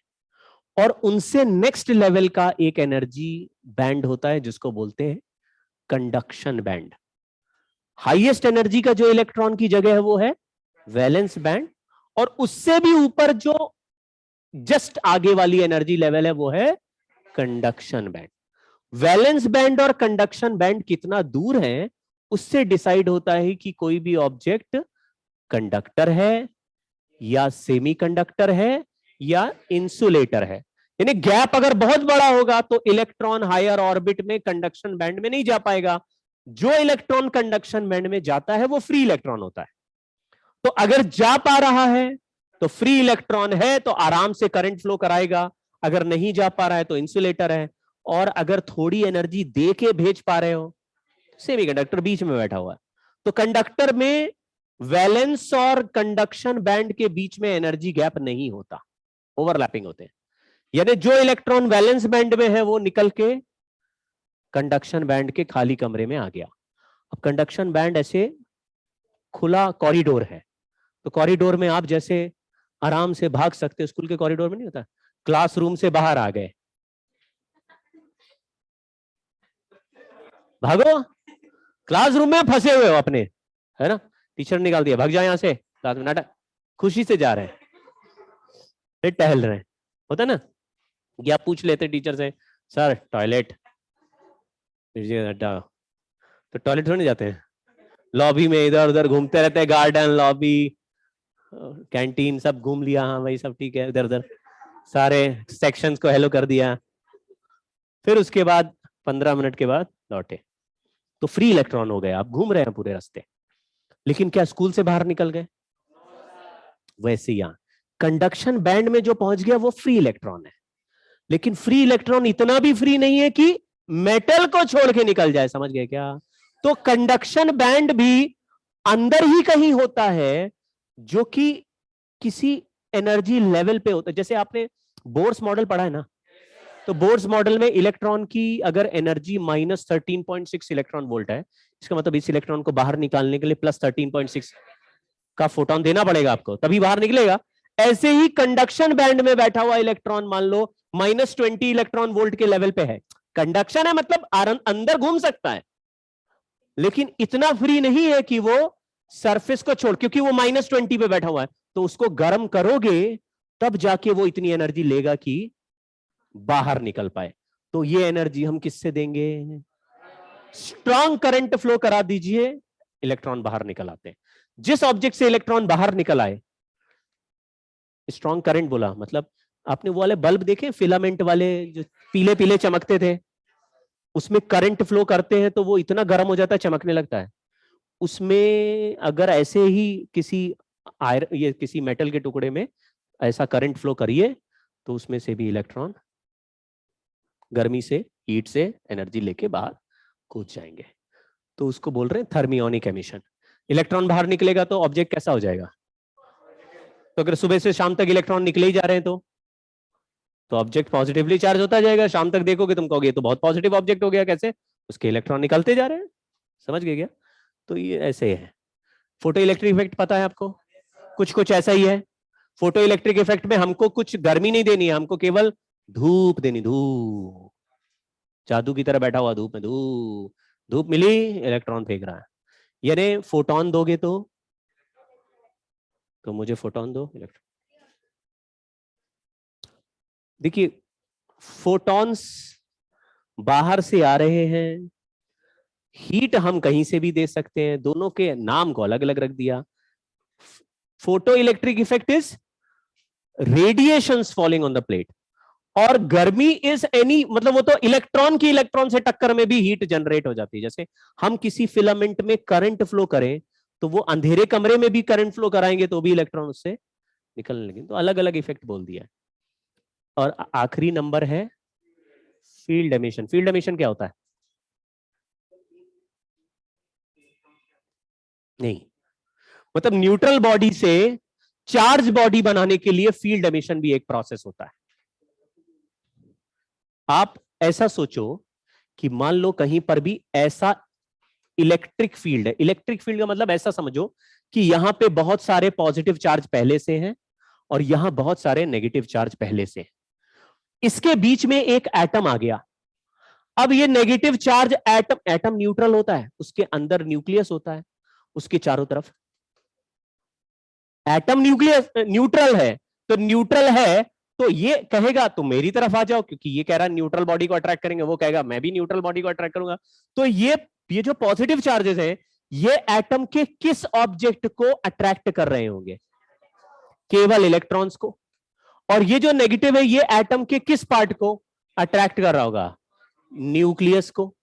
और उनसे नेक्स्ट लेवल का एक एनर्जी बैंड होता है जिसको बोलते हैं कंडक्शन बैंड। हाईएस्ट एनर्जी का जो इलेक्ट्रॉन की जगह है वो है वैलेंस बैंड, और उससे भी ऊपर जो जस्ट आगे वाली एनर्जी लेवल है वो है कंडक्शन बैंड। वैलेंस बैंड और कंडक्शन बैंड कितना दूर है उससे डिसाइड होता है कि कोई भी ऑब्जेक्ट कंडक्टर है या सेमीकंडक्टर है या इंसुलेटर है। यानी गैप अगर बहुत बड़ा होगा तो इलेक्ट्रॉन हायर ऑर्बिट में कंडक्शन बैंड में नहीं जा पाएगा। जो इलेक्ट्रॉन कंडक्शन बैंड में जाता है वो फ्री इलेक्ट्रॉन होता है। तो अगर जा पा रहा है तो फ्री इलेक्ट्रॉन है तो आराम से करंट फ्लो कराएगा, अगर नहीं जा पा रहा है तो इंसुलेटर है। और अगर थोड़ी एनर्जी दे के भेज पा रहे हो, सेमीकंडक्टर बीच में बैठा हुआ है। तो कंडक्टर में वैलेंस और कंडक्शन बैंड के बीच में एनर्जी गैप नहीं होता, ओवरलैपिंग होते हैं। यानी जो इलेक्ट्रॉन वैलेंस बैंड में है वो निकल के कंडक्शन बैंड के खाली कमरे में आ गया। अब कंडक्शन बैंड ऐसे खुला कॉरिडोर है, तो कॉरिडोर में आप जैसे आराम से भाग सकते हो, स्कूल के कॉरिडोर में नहीं होता, क्लासरूम से बाहर आ गए, भागो, क्लासरूम में फंसे हुए हो अपने, है ना, टीचर निकाल दिया, भाग जाए यहां से, क्लास में नाटक, खुशी से जा रहे हैं, फिर टहल रहे हैं, होता ना। या पूछ लेते टीचर से, सर टॉयलेट, तो टॉयलेट थोड़ी जाते हैं, लॉबी में इधर उधर घूमते रहते हैं, गार्डन, लॉबी, कैंटीन सब घूम लिया, हाँ भाई सब ठीक है, इधर उधर सारे सेक्शंस को हेलो कर दिया, फिर उसके बाद 15 मिनट के बाद लौटे, तो फ्री इलेक्ट्रॉन हो गए, आप घूम रहे हैं पूरे रास्ते। लेकिन क्या स्कूल से बाहर निकल गए? वैसे यहां कंडक्शन बैंड में जो पहुंच गया वो फ्री इलेक्ट्रॉन है, लेकिन फ्री इलेक्ट्रॉन इतना भी फ्री नहीं है कि मेटल को छोड़ के निकल जाए, समझ गए क्या? तो कंडक्शन बैंड भी अंदर ही कहीं होता है, जो कि किसी एनर्जी लेवल पे होता है। जैसे आपने बोर्स मॉडल पढ़ा है ना, तो बोर्स मॉडल में इलेक्ट्रॉन की अगर एनर्जी -13.6 इलेक्ट्रॉन वोल्ट है, इसका मतलब इस इलेक्ट्रॉन को बाहर निकालने के लिए +13.6 का फोटोन देना पड़ेगा आपको, तभी बाहर निकलेगा। ऐसे ही कंडक्शन बैंड में बैठा हुआ इलेक्ट्रॉन मान लो -20 इलेक्ट्रॉन वोल्ट के लेवल पे है, कंडक्शन है मतलब अंदर घूम सकता है, लेकिन इतना फ्री नहीं है कि वो सरफेस को छोड़, क्योंकि वो -20 पे बैठा हुआ है, तो उसको गर्म करोगे तब जाके वो इतनी एनर्जी लेगा कि बाहर निकल पाए। तो ये एनर्जी हम किससे देंगे? स्ट्रॉन्ग करंट फ्लो करा दीजिए, इलेक्ट्रॉन बाहर निकल आते हैं। जिस ऑब्जेक्ट से इलेक्ट्रॉन बाहर निकल आए, स्ट्रॉन्ग करंट बोला मतलब आपने वो वाले बल्ब देखे फिलामेंट वाले जो पीले पीले चमकते थे, उसमें करंट फ्लो करते हैं तो वो इतना गर्म हो जाता है, चमकने लगता है। उसमें अगर ऐसे ही किसी मेटल के टुकड़े में ऐसा करंट फ्लो करिए तो उसमें से भी इलेक्ट्रॉन गर्मी से, हीट से एनर्जी लेके बाहर कूद जाएंगे। तो उसको बोल रहे हैं थर्मियोनिक एमिशन। इलेक्ट्रॉन बाहर निकलेगा तो ऑब्जेक्ट कैसा हो जाएगा? तो अगर सुबह से शाम तक इलेक्ट्रॉन निकले ही जा रहे हैं तो ऑब्जेक्ट पॉजिटिवली चार्ज होता जाएगा। शाम तक देखोगे तुम कहोगे तो बहुत पॉजिटिव ऑब्जेक्ट हो गया, कैसे? उसके इलेक्ट्रॉन निकलते जा रहे हैं। समझ गए क्या? तो ये ऐसे है। फोटो इलेक्ट्रिक इफेक्ट पता है आपको? कुछ कुछ ऐसा ही है। फोटो इलेक्ट्रिक इफेक्ट में हमको कुछ गर्मी नहीं देनी है, हमको केवल धूप देनी, धूप। जादू की तरह बैठा हुआ धूप में, धूप धूप मिली, इलेक्ट्रॉन फेंक रहा है। यानी फोटोन दोगे तो मुझे फोटोन दो, इलेक्ट्रॉन। देखिए फोटॉन्स बाहर से आ रहे हैं, हीट हम कहीं से भी दे सकते हैं, दोनों के नाम को अलग अलग रख दिया। Photo electric effect is radiations falling on the plate, और गर्मी इज एनी, मतलब वो तो इलेक्ट्रॉन की इलेक्ट्रॉन से टक्कर में भी हीट जनरेट हो जाती है। जैसे हम किसी फिलामेंट में करंट फ्लो करें तो वो अंधेरे कमरे में भी करंट फ्लो कराएंगे तो भी इलेक्ट्रॉन उससे निकलने लगे। तो अलग अलग इफेक्ट बोल दिया है। और आखिरी नंबर है फील्ड एमिशन। फील्ड एमिशन क्या होता है? नहीं, मतलब न्यूट्रल बॉडी से चार्ज बॉडी बनाने के लिए फील्ड एमिशन भी एक प्रोसेस होता है। आप ऐसा सोचो कि मान लो कहीं पर भी ऐसा इलेक्ट्रिक फील्ड है। इलेक्ट्रिक फील्ड का मतलब ऐसा समझो कि यहां पे बहुत सारे पॉजिटिव चार्ज पहले से हैं और यहां बहुत सारे नेगेटिव चार्ज पहले से हैं। इसके बीच में एक एटम आ गया। अब ये नेगेटिव चार्ज एटम न्यूट्रल होता है, उसके अंदर न्यूक्लियस होता है, उसके चारों तरफ एटम न्यूक्लियस न्यूट्रल है। तो न्यूट्रल है तो ये कहेगा तुम मेरी तरफ आ जाओ, क्योंकि ये कह रहा है न्यूट्रल बॉडी को अट्रैक्ट करेंगे, वो कहेगा मैं भी न्यूट्रल बॉडी को अट्रैक्ट करूंगा। तो ये जो पॉजिटिव चार्जेस हैं ये एटम के किस ऑब्जेक्ट को अट्रैक्ट कर रहे होंगे? केवल इलेक्ट्रॉन्स को। और ये जो नेगेटिव है ये एटम के किस पार्ट को अट्रैक्ट कर रहा होगा? न्यूक्लियस को।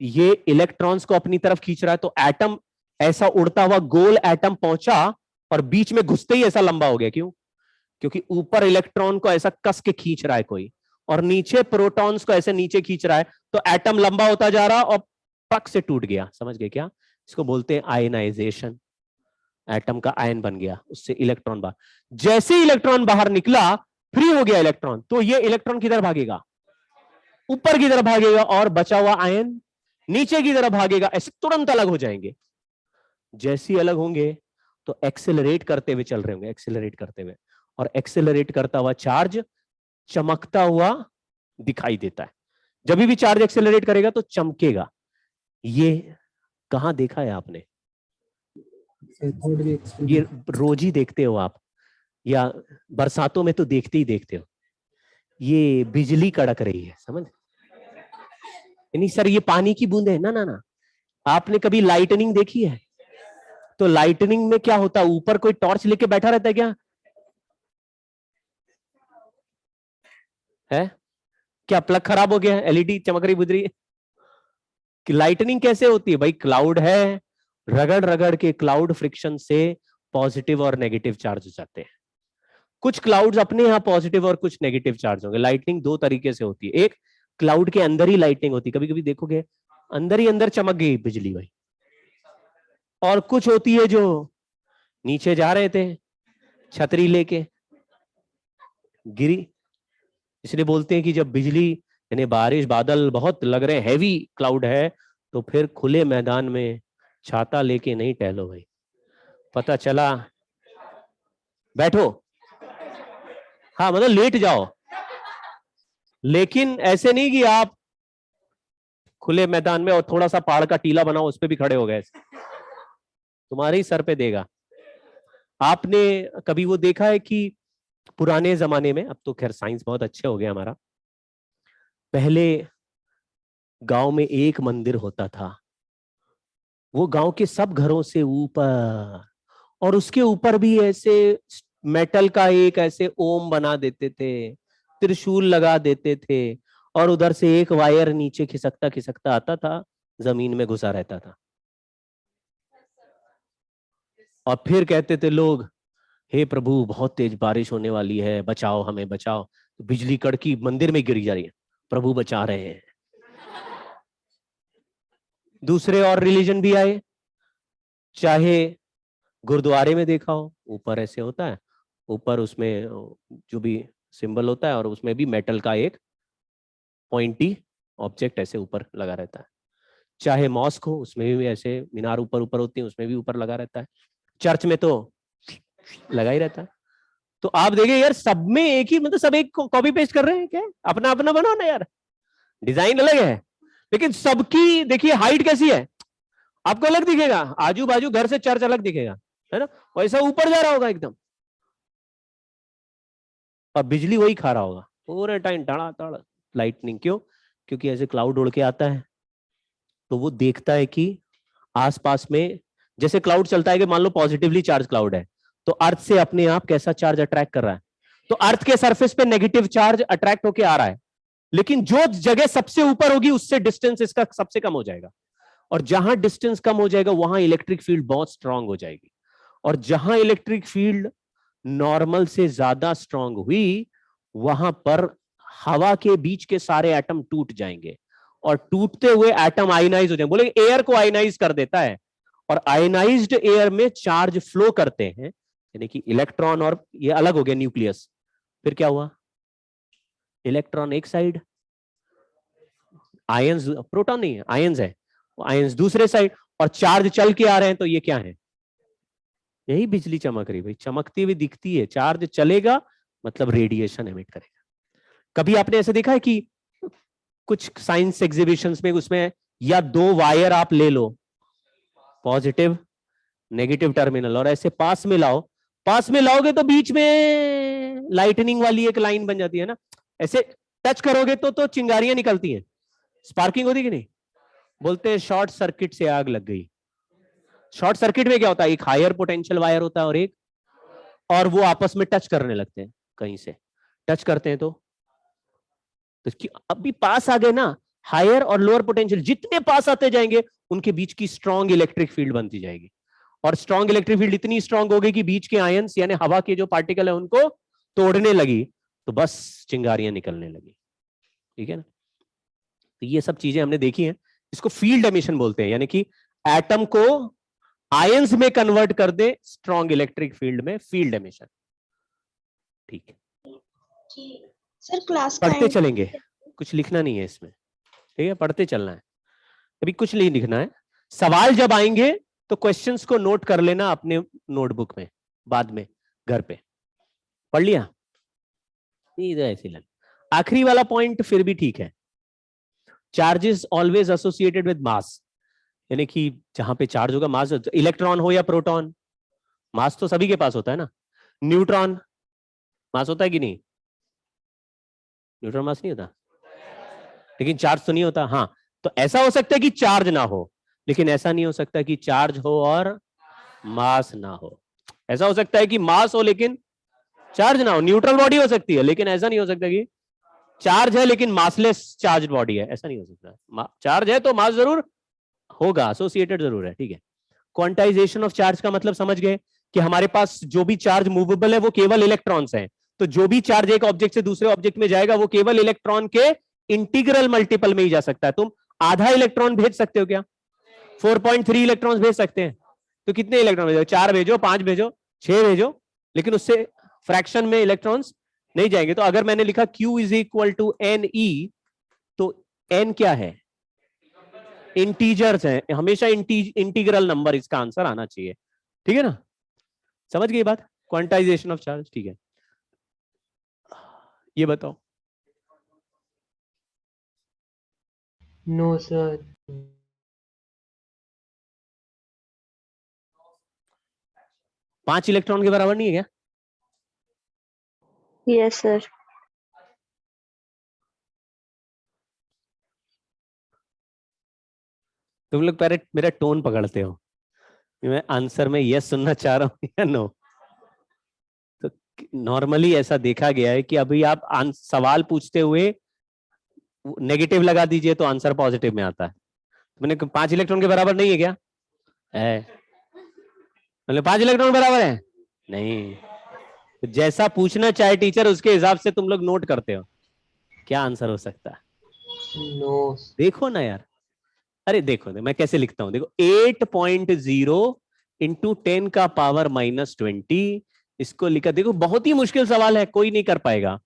ये इलेक्ट्रॉन्स को अपनी तरफ खींच रहा है, तो एटम ऐसा उड़ता हुआ गोल एटम पहुंचा और बीच में घुसते ही ऐसा लंबा हो गया। क्यों? क्योंकि ऊपर इलेक्ट्रॉन को ऐसा कस के खींच रहा है कोई, और नीचे प्रोटॉन्स को ऐसे नीचे खींच रहा है, तो एटम लंबा होता जा रहा और पक से टूट गया। समझ गए क्या? इसको बोलते हैं आयनाइजेशन। एटम का आयन बन गया, उससे इलेक्ट्रॉन बाहर। जैसे इलेक्ट्रॉन बाहर निकला, फ्री हो गया इलेक्ट्रॉन, तो ये इलेक्ट्रॉन किधर भागेगा? ऊपर की तरफ भागेगा, और बचा हुआ आयन नीचे की तरफ भागेगा। ऐसे तुरंत अलग हो जाएंगे। जैसे ही अलग होंगे तो एक्सेलरेट करते हुए चल रहे होंगे, एक्सेलरेट करते हुए, और एक्सेलरेट करता हुआ चार्ज चमकता हुआ दिखाई देता है। जब भी चार्ज एक्सेलरेट करेगा तो चमकेगा। ये कहां देखा है आपने? ये रोज ही देखते हो आप, या बरसातों में तो देखते ही देखते हो। ये बिजली कड़क रही है, समझ? नहीं सर ये पानी की बूंद है ना। ना ना, आपने कभी लाइटनिंग देखी है? तो लाइटनिंग में क्या होता है? ऊपर कोई टॉर्च लेके बैठा रहता है क्या? है क्या? प्लग खराब हो गया, एलईडी चमक रही बुझ रही है? कि लाइटनिंग कैसे होती है भाई? क्लाउड है, रगड़ रगड़ के क्लाउड फ्रिक्शन से पॉजिटिव और नेगेटिव चार्ज हो जाते हैं। कुछ क्लाउड्स अपने यहां पॉजिटिव और कुछ नेगेटिव चार्ज होंगे। लाइटनिंग दो तरीके से होती है। एक, क्लाउड के अंदर ही लाइटनिंग होती है, कभी कभी देखोगे अंदर ही अंदर चमक गई बिजली भाई। और कुछ होती है जो नीचे जा रहे थे छतरी लेके, गिरी, इसलिए बोलते हैं कि जब बिजली यानी बारिश बादल बहुत लग रहे, हैवी क्लाउड है, तो फिर खुले मैदान में छाता लेके नहीं टहलो भाई। पता चला बैठो, हाँ मतलब लेट जाओ, लेकिन ऐसे नहीं कि आप खुले मैदान में और थोड़ा सा पहाड़ का टीला बनाओ उस पर भी खड़े हो गए, तुम्हारे ही सर पे देगा। आपने कभी वो देखा है कि पुराने जमाने में, अब तो खैर साइंस बहुत अच्छे हो गया हमारा, पहले गांव में एक मंदिर होता था, वो गांव के सब घरों से ऊपर, और उसके ऊपर भी ऐसे मेटल का एक ऐसे ओम बना देते थे, त्रिशूल लगा देते थे, और उधर से एक वायर नीचे खिसकता खिसकता आता था, जमीन में घुसा रहता था। और फिर कहते थे लोग, हे प्रभु बहुत तेज बारिश होने वाली है, बचाओ हमें बचाओ। तो बिजली कड़की मंदिर में गिरी जा रही है, प्रभु बचा रहे हैं। दूसरे और रिलीजन भी आए, चाहे गुरुद्वारे में देखा हो, ऊपर ऐसे होता है, ऊपर उसमें जो भी सिंबल होता है और उसमें भी मेटल का एक पॉइंटी ऑब्जेक्ट ऐसे ऊपर लगा रहता है। चाहे मॉस्क हो, उसमें भी ऐसे मीनार ऊपर ऊपर होती है, उसमें भी ऊपर लगा रहता है। चर्च में तो लगा ही रहता है। तो आप देखिए यार, सब में एक ही, मतलब सब एक कॉपी पेस्ट कर रहे हैं क्या? अपना अपना बनाओ ना यार, डिजाइन अलग है लेकिन सबकी देखिए हाइट कैसी है, आपको अलग दिखेगा, आजू बाजू घर से चर्च अलग दिखेगा, है ना, वैसा ऊपर जा रहा होगा एकदम, और बिजली वही खा रहा होगा पूरे टाइम, तड़ा लाइटनिंग। क्यों? क्योंकि ऐसे क्लाउड उड़ के आता है, तो वो देखता है कि आसपास में जैसे क्लाउड चलता है कि मान लो पॉजिटिवली चार्ज क्लाउड है, तो अर्थ से अपने आप कैसा चार्ज अट्रैक्ट कर रहा है, तो अर्थ के सरफेस पे नेगेटिव चार्ज अट्रैक्ट होके आ रहा है, लेकिन जो जगह सबसे ऊपर होगी उससे डिस्टेंस इसका सबसे कम हो जाएगा, और जहां डिस्टेंस कम हो जाएगा वहां इलेक्ट्रिक फील्ड बहुत स्ट्रांग हो जाएगी, और जहां इलेक्ट्रिक फील्ड नॉर्मल से ज्यादा स्ट्रांग हुई, वहां पर हवा के बीच के सारे एटम टूट जाएंगे, और टूटते हुए एटम आयनाइज हो जाएंगे। बोले एयर को आयनाइज कर देता है, और आयनाइज्ड एयर में चार्ज फ्लो करते हैं, यानी कि इलेक्ट्रॉन, और ये अलग हो गया न्यूक्लियस। फिर क्या हुआ? इलेक्ट्रॉन एक साइड, आयंस, प्रोटॉन नहीं है, आयंस है, आयंस दूसरे साइड, और चार्ज चल के आ रहे हैं, तो ये क्या है? यही बिजली चमक रही भाई, चमकती हुई दिखती है, चार्ज चलेगा मतलब रेडिएशन एमिट करेगा। कभी आपने ऐसे देखा है कि कुछ साइंस एग्जीबिशंस में उसमें या दो वायर आप ले लो, पॉजिटिव नेगेटिव टर्मिनल, और ऐसे पास में लाओ, पास में लाओगे तो बीच में लाइटनिंग वाली एक लाइन बन जाती है ना, ऐसे टच करोगे तो चिंगारियां निकलती हैं, स्पार्किंग होती कि नहीं? बोलते हैं शॉर्ट सर्किट से आग लग गई। शॉर्ट सर्किट में क्या होता है? एक हायर पोटेंशियल वायर होता है और वो आपस में टच करने लगते हैं, कहीं से टच करते हैं तो अभी पास आ गए ना, हायर और लोअर पोटेंशियल जितने पास आते जाएंगे उनके बीच की स्ट्रॉन्ग इलेक्ट्रिक फील्ड बनती जाएगी, और स्ट्रॉन्ग इलेक्ट्रिक फील्ड इतनी स्ट्रॉन्ग हो गई कि बीच के आयंस यानी हवा के जो पार्टिकल है उनको तोड़ने लगी, तो बस चिंगारियां निकलने लगी। ठीक है ना? तो ये सब चीजें हमने देखी हैं, इसको फील्ड एमिशन बोलते हैं, यानी कि एटम को आयंस में कन्वर्ट कर दे स्ट्रॉन्ग इलेक्ट्रिक फील्ड में, फील्ड एमिशन। ठीक है, सर क्लास पढ़ते चलेंगे, कुछ लिखना नहीं है इसमें, ठीक है, पढ़ते चलना है, अभी कुछ नहीं लिखना है। सवाल जब आएंगे तो क्वेश्चंस को नोट कर लेना अपने नोटबुक में, बाद में घर पे पढ़ लिया, ऐसे लग। आखिरी वाला पॉइंट फिर भी ठीक है, charges always associated with mass, यानी कि जहां पे चार्ज होगा मास, इलेक्ट्रॉन हो या प्रोटॉन, मास तो सभी के पास होता है ना। न्यूट्रॉन मास होता है कि नहीं? न्यूट्रॉन मास नहीं होता, लेकिन चार्ज तो नहीं होता। हाँ, तो ऐसा हो सकता है कि चार्ज ना हो, लेकिन ऐसा नहीं हो सकता कि चार्ज हो और मास ना हो। ऐसा हो सकता है कि मास हो लेकिन चार्ज ना हो, न्यूट्रल बॉडी हो सकती है, लेकिन ऐसा नहीं हो सकता कि चार्ज है लेकिन मासलेस चार्ज बॉडी है, ऐसा नहीं हो सकता। चार्ज है तो मास जरूर होगा, एसोसिएटेड जरूर है। ठीक है, क्वांटाइजेशन ऑफ चार्ज का मतलब समझ गए कि हमारे पास जो भी चार्ज मूवेबल है वो केवल इलेक्ट्रॉन्स हैं, तो जो भी चार्ज एक ऑब्जेक्ट से दूसरे ऑब्जेक्ट में जाएगा वो केवल इलेक्ट्रॉन के इंटीग्रल मल्टीपल में ही जा सकता है। तुम आधा इलेक्ट्रॉन भेज सकते हो क्या? 4.3 इलेक्ट्रॉन्स भेज सकते हैं, तो कितने इलेक्ट्रॉन भेजो? 4 भेजो, 5 भेजो, 6 भेजो, लेकिन उससे फ्रैक्शन में इलेक्ट्रॉन्स नहीं जाएंगे। तो अगर मैंने लिखा Q is equal to n e, तो n क्या है? इंटीजर्स है, हमेशा इंटीग्रल नंबर इसका आंसर आना चाहिए। ठीक है ना, समझ गई बात? Quantization of charge. ठीक है, ये बताओ। No sir. 5 इलेक्ट्रॉन के बराबर नहीं है क्या? Yes sir. तुम लोग पहले मेरा टोन पकड़ते हो, मैं आंसर में यस सुनना चाह रहा हूं या नो। तो नॉर्मली ऐसा देखा गया है कि अभी आप सवाल पूछते हुए नेगेटिव लगा दीजिए तो आंसर पॉजिटिव में आता है। मैंने 5 इलेक्ट्रॉन के बराबर नहीं है क्या? है, मतलब 5 इलेक्ट्रॉन बराबर है नहीं। तो जैसा पूछना चाहे टीचर उसके हिसाब से तुम लोग नोट करते हो। क्या आंसर हो सकता है? नो। देखो ना यार, अरे देखो मैं कैसे लिखता हूं, देखो 8.0 इंटू 10 का पावर -20, इसको लिखा। देखो बहुत ही मुश्किल सवाल है, कोई नहीं कर पाएगा।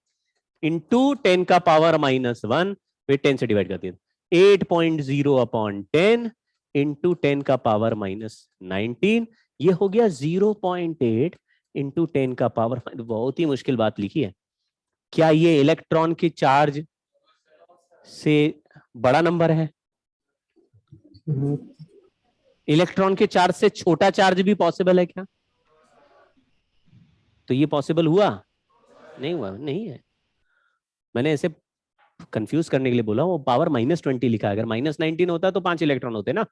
इंटू 10 का पावर -1, वे 10 से डिवाइड करती है। 8.0 अपॉन 10 इंटू 10 का पावर -19, ये हो गया 0.8 इंटू 10 का पावर। बहुत ही मुश्किल बात लिखी है। क्या ये इलेक्ट्रॉन के चार्ज से बड़ा नंबर है? इलेक्ट्रॉन के चार्ज से छोटा चार्ज भी पॉसिबल है क्या? तो ये पॉसिबल हुआ? नहीं हुआ, नहीं है। मैंने ऐसे कंफ्यूज करने के लिए बोला, वो पावर -20 लिखा है। अगर -19 होता तो 5 इलेक्ट्रॉन होते ना।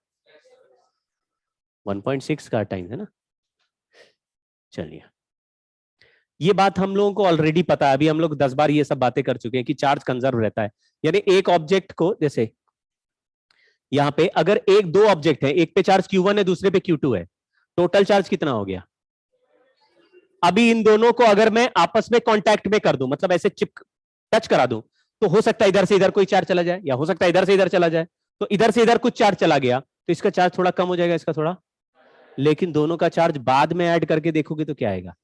1.6 का टाइम है ना। चलिए, ये बात हम लोगों को ऑलरेडी पता है, अभी हम लोग 10 बार ये सब बातें कर चुके हैं कि चार्ज कंजर्व रहता है। यानी एक ऑब्जेक्ट को, जैसे यहां पे अगर दो ऑब्जेक्ट है, एक पे चार्ज Q1 है, दूसरे पे Q2 है, टोटल चार्ज कितना हो गया? अभी इन दोनों को अगर मैं आपस में कांटेक्ट में कर दूं, मतलब ऐसे टच करा दूं, तो हो सकता है इधर से इधर कोई चार्ज चला जाए, या हो सकता है इधर से इधर चला जाए। तो इधर से इधर कुछ चार्ज चला गया तो इसका चार्ज थोड़ा कम हो जाएगा, इसका थोड़ा। लेकिन दोनों का चार्ज बाद में ऐड करके देखोगे तो क्या आएगा?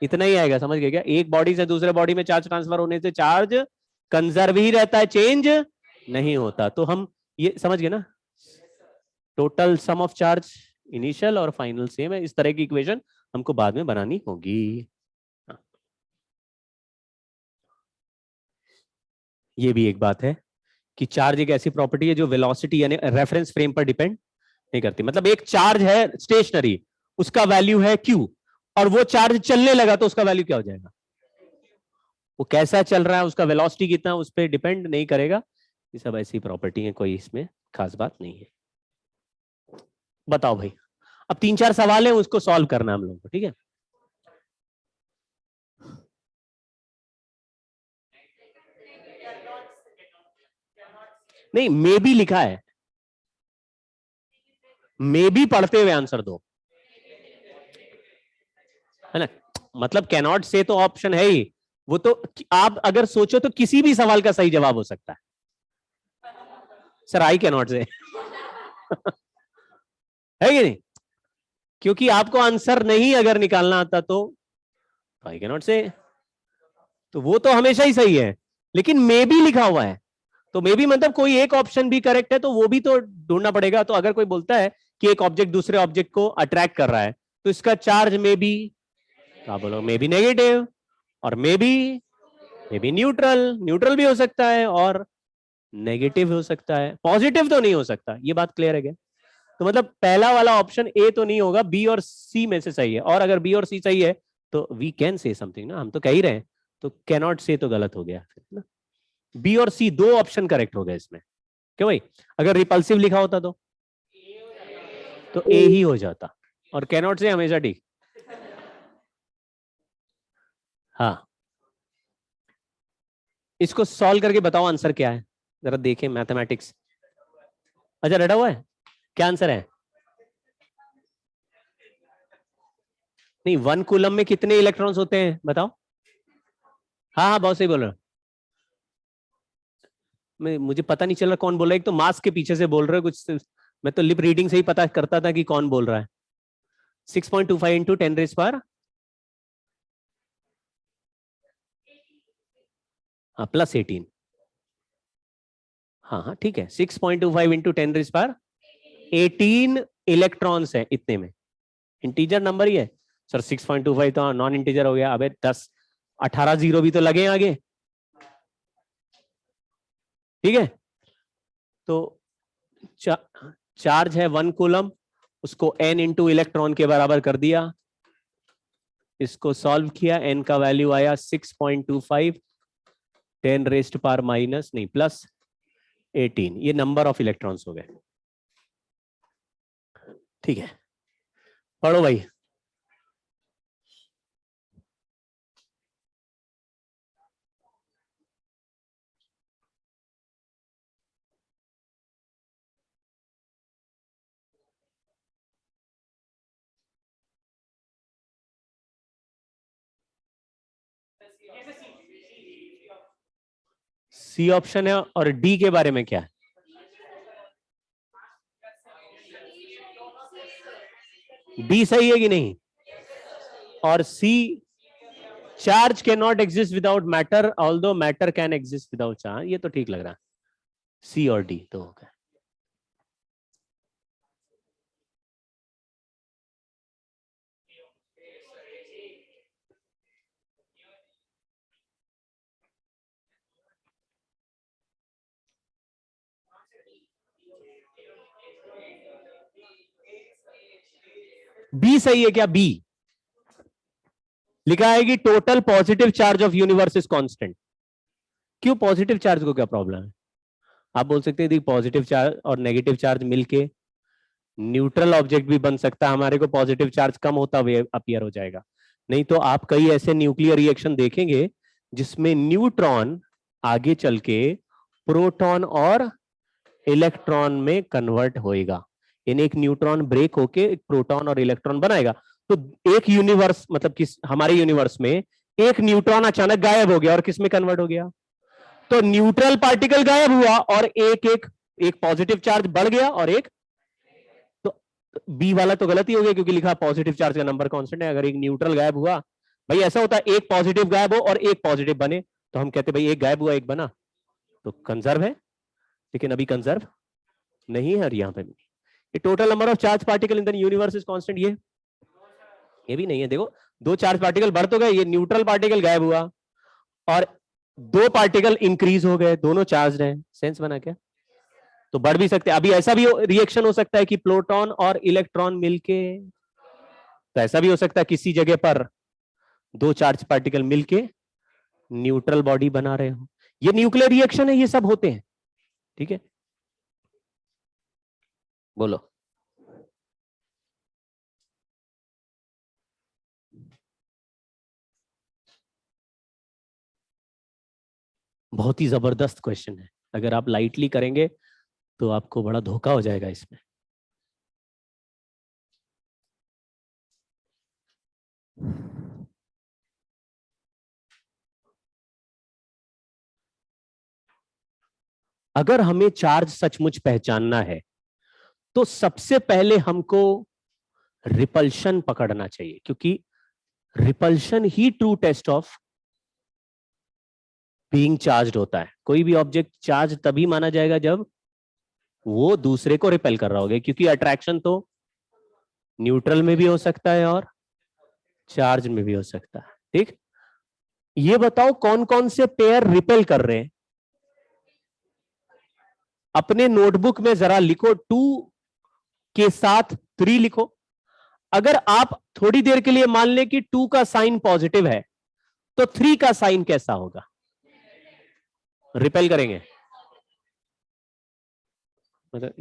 इतना ही आएगा। समझ गए क्या? एक बॉडी से दूसरे बॉडी में चार्ज ट्रांसफर होने से चार्ज कंजर्व ही रहता है, चेंज नहीं होता। तो हम ये समझ गए ना, total sum of charge initial और फाइनल सेम है। इस तरह की इक्वेशन हमको बाद में बनानी होगी। ये भी एक बात है कि चार्ज एक ऐसी प्रॉपर्टी है जो वेलोसिटी यानी रेफरेंस फ्रेम पर डिपेंड नहीं करती। मतलब एक चार्ज है स्टेशनरी, उसका वैल्यू है Q, और वो चार्ज चलने लगा तो उसका वैल्यू क्या हो जाएगा? वो कैसा चल रहा है, उसका वेलोसिटी कितना, उस पर डिपेंड नहीं करेगा। ये सब ऐसी प्रॉपर्टी है, कोई इसमें खास बात नहीं है। बताओ भाई, अब 3-4 सवाल है, उसको सॉल्व करना हम लोगों को, ठीक है? नहीं, मे भी लिखा है, मे भी पढ़ते हुए आंसर दो, है ना। मतलब कैनॉट से तो ऑप्शन है ही, वो तो आप अगर सोचो तो किसी भी सवाल का सही जवाब हो सकता है। सर आई कैनॉट से है कि नहीं? क्योंकि आपको आंसर नहीं अगर निकालना आता तो आई कैनॉट से, तो वो तो हमेशा ही सही है। लेकिन मे भी लिखा हुआ है, तो मे भी मतलब कोई एक ऑप्शन भी करेक्ट है, तो वो भी तो ढूंढना पड़ेगा। तो अगर कोई बोलता है कि एक ऑब्जेक्ट दूसरे ऑब्जेक्ट को अट्रैक्ट कर रहा है, तो इसका चार्ज मे भी, आप बोलो मे बी नेगेटिव, और मे बी न्यूट्रल भी हो सकता है, और नेगेटिव हो सकता है, पॉजिटिव तो नहीं हो सकता। ये बात क्लियर है क्या? तो मतलब पहला वाला ऑप्शन ए तो नहीं होगा, बी और सी में से सही है। और अगर बी और सी सही है तो वी कैन से समथिंग ना, हम तो कह ही रहे हैं। तो कैनॉट से तो गलत हो गया ना। बी और सी दो ऑप्शन करेक्ट हो गए इसमें, क्यों भाई? अगर रिपल्सिव लिखा होता तो ए ही हो जाता, और कैनॉट से हमेशा ठीक। हाँ, इसको सॉल्व करके बताओ आंसर क्या है, जरा देखें मैथमेटिक्स। अच्छा रटा हुआ है, क्या आंसर है? नहीं, 1 कूलम में कितने इलेक्ट्रॉन्स होते हैं बताओ? हाँ हाँ, बहुत सही बोल रहे हो। मुझे पता नहीं चल रहा कौन बोल रहा है। एक तो मास्क के पीछे से बोल रहे हो कुछ, मैं तो लिप रीडिंग से ही पता करता था कि कौन बोल रहा है। 6.25 इंटू 10⁻⁴ हाँ प्लस 18, हाँ हाँ ठीक है, 6.25 इंटू 10⁻18 इलेक्ट्रॉन्स है इतने में, इंटीजर नंबर ही है सर। 6.25 तो नॉन इंटीजर हो गया, अबे 18 जीरो भी तो लगे आगे, ठीक है। तो चार्ज है 1 कूलम, उसको n इंटू इलेक्ट्रॉन के बराबर कर दिया, इसको सॉल्व किया, n का वैल्यू आया 6.25 10⁻⁻18, ये नंबर ऑफ इलेक्ट्रॉन्स हो गए, ठीक है। पढ़ो भाई। सी ऑप्शन है, और डी के बारे में क्या है? डी सही है कि नहीं? और see, charge can not exist without matter although matter can exist without charge, ये तो ठीक लग रहा है। सी और डी तो हो गया। बी सही है क्या? बी लिखा है कि total positive charge of universe is constant. क्यों? पॉजिटिव चार्ज को क्या प्रॉब्लम है? आप बोल सकते हैं पॉजिटिव चार्ज और नेगेटिव चार्ज मिलके न्यूट्रल ऑब्जेक्ट भी बन सकता है, हमारे को पॉजिटिव चार्ज कम होता हुए अपीयर हो जाएगा। नहीं तो आप कई ऐसे न्यूक्लियर रिएक्शन देखेंगे जिसमें न्यूट्रॉन आगे चल के प्रोटॉन और इलेक्ट्रॉन में कन्वर्ट होएगा, यानी एक न्यूट्रॉन ब्रेक होके एक प्रोटॉन और इलेक्ट्रॉन बनाएगा। तो एक यूनिवर्स, मतलब किस हमारे यूनिवर्स में एक न्यूट्रॉन अचानक गायब हो गया और किस में कन्वर्ट हो गया? तो न्यूट्रल पार्टिकल गायब हुआ और एक पॉजिटिव चार्ज बढ़ गया और एक, तो बी वाला तो गलत ही हो गया क्योंकि लिखा पॉजिटिव चार्ज का नंबर कांस्टेंट है। अगर एक न्यूट्रल गायब हुआ, भाई ऐसा होता है एक पॉजिटिव गायब हो और एक पॉजिटिव बने, तो हम कहते भाई एक गायब हुआ एक बना, तो कंजर्व है। लेकिन अभी कंजर्व नहीं है, यहां पे ये total number of charge particle in the universe is constant, ये भी नहीं है। देखो दो चार्ज पार्टिकल बढ़ तो गए, ये न्यूट्रल पार्टिकल गायब हुआ और दो पार्टिकल इंक्रीज हो गए, दोनों चार्ज हैं। सेंस बना क्या? तो बढ़ भी सकते हैं। अभी ऐसा भी रिएक्शन हो सकता है कि प्रोटॉन और इलेक्ट्रॉन मिलके, तो ऐसा भी हो सकता है किसी जगह पर दो चार्ज पार्टिकल मिलके न्यूट्रल बॉडी बना रहे हो। ये न्यूक्लियर रिएक्शन है, ये सब होते हैं, ठीक है। बोलो। बहुत ही जबरदस्त क्वेश्चन है, अगर आप लाइटली करेंगे तो आपको बड़ा धोखा हो जाएगा इसमें। अगर हमें चार्ज सचमुच पहचानना है तो सबसे पहले हमको रिपल्शन पकड़ना चाहिए, क्योंकि रिपल्शन ही true test of being charged होता है। कोई भी ऑब्जेक्ट चार्ज तभी माना जाएगा जब वो दूसरे को रिपेल कर रहा होगा, क्योंकि अट्रैक्शन तो न्यूट्रल में भी हो सकता है और चार्ज में भी हो सकता है, ठीक। ये बताओ कौन कौन से पेयर रिपेल कर रहे हैं? अपने नोटबुक में जरा लिखो, 2 के साथ 3 लिखो। अगर आप थोड़ी देर के लिए मान लें कि 2 का साइन पॉजिटिव है, तो 3 का साइन कैसा होगा? रिपेल करेंगे। मतलब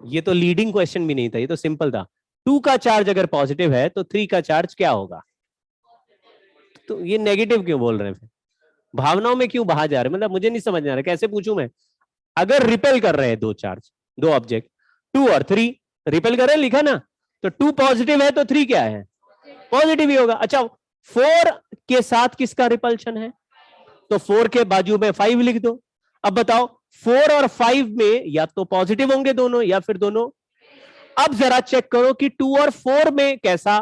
ये तो लीडिंग क्वेश्चन भी नहीं था, ये तो सिंपल था। 2 का चार्ज अगर पॉजिटिव है तो 3 का चार्ज क्या होगा? तो ये नेगेटिव क्यों बोल रहे हैं फिर? भावनाओं में क्यों बहा जा रहे हैं? मतलब मुझे नहीं समझ आ रहा, कैसे पूछूं मैं? अगर रिपेल कर रहे हैं दो चार्ज, दो ऑब्जेक्ट 2 और 3 रिपेल कर रहे हैं, लिखा ना, तो 2 पॉजिटिव है तो 3 क्या है? पॉजिटिव ही होगा। अच्छा 4 के साथ किसका रिपल्शन है? तो 4 के बाजू में 5 लिख दो। अब बताओ 4 और 5 में या तो पॉजिटिव होंगे दोनों या फिर दोनों। अब जरा चेक करो कि 2 और 4 में कैसा,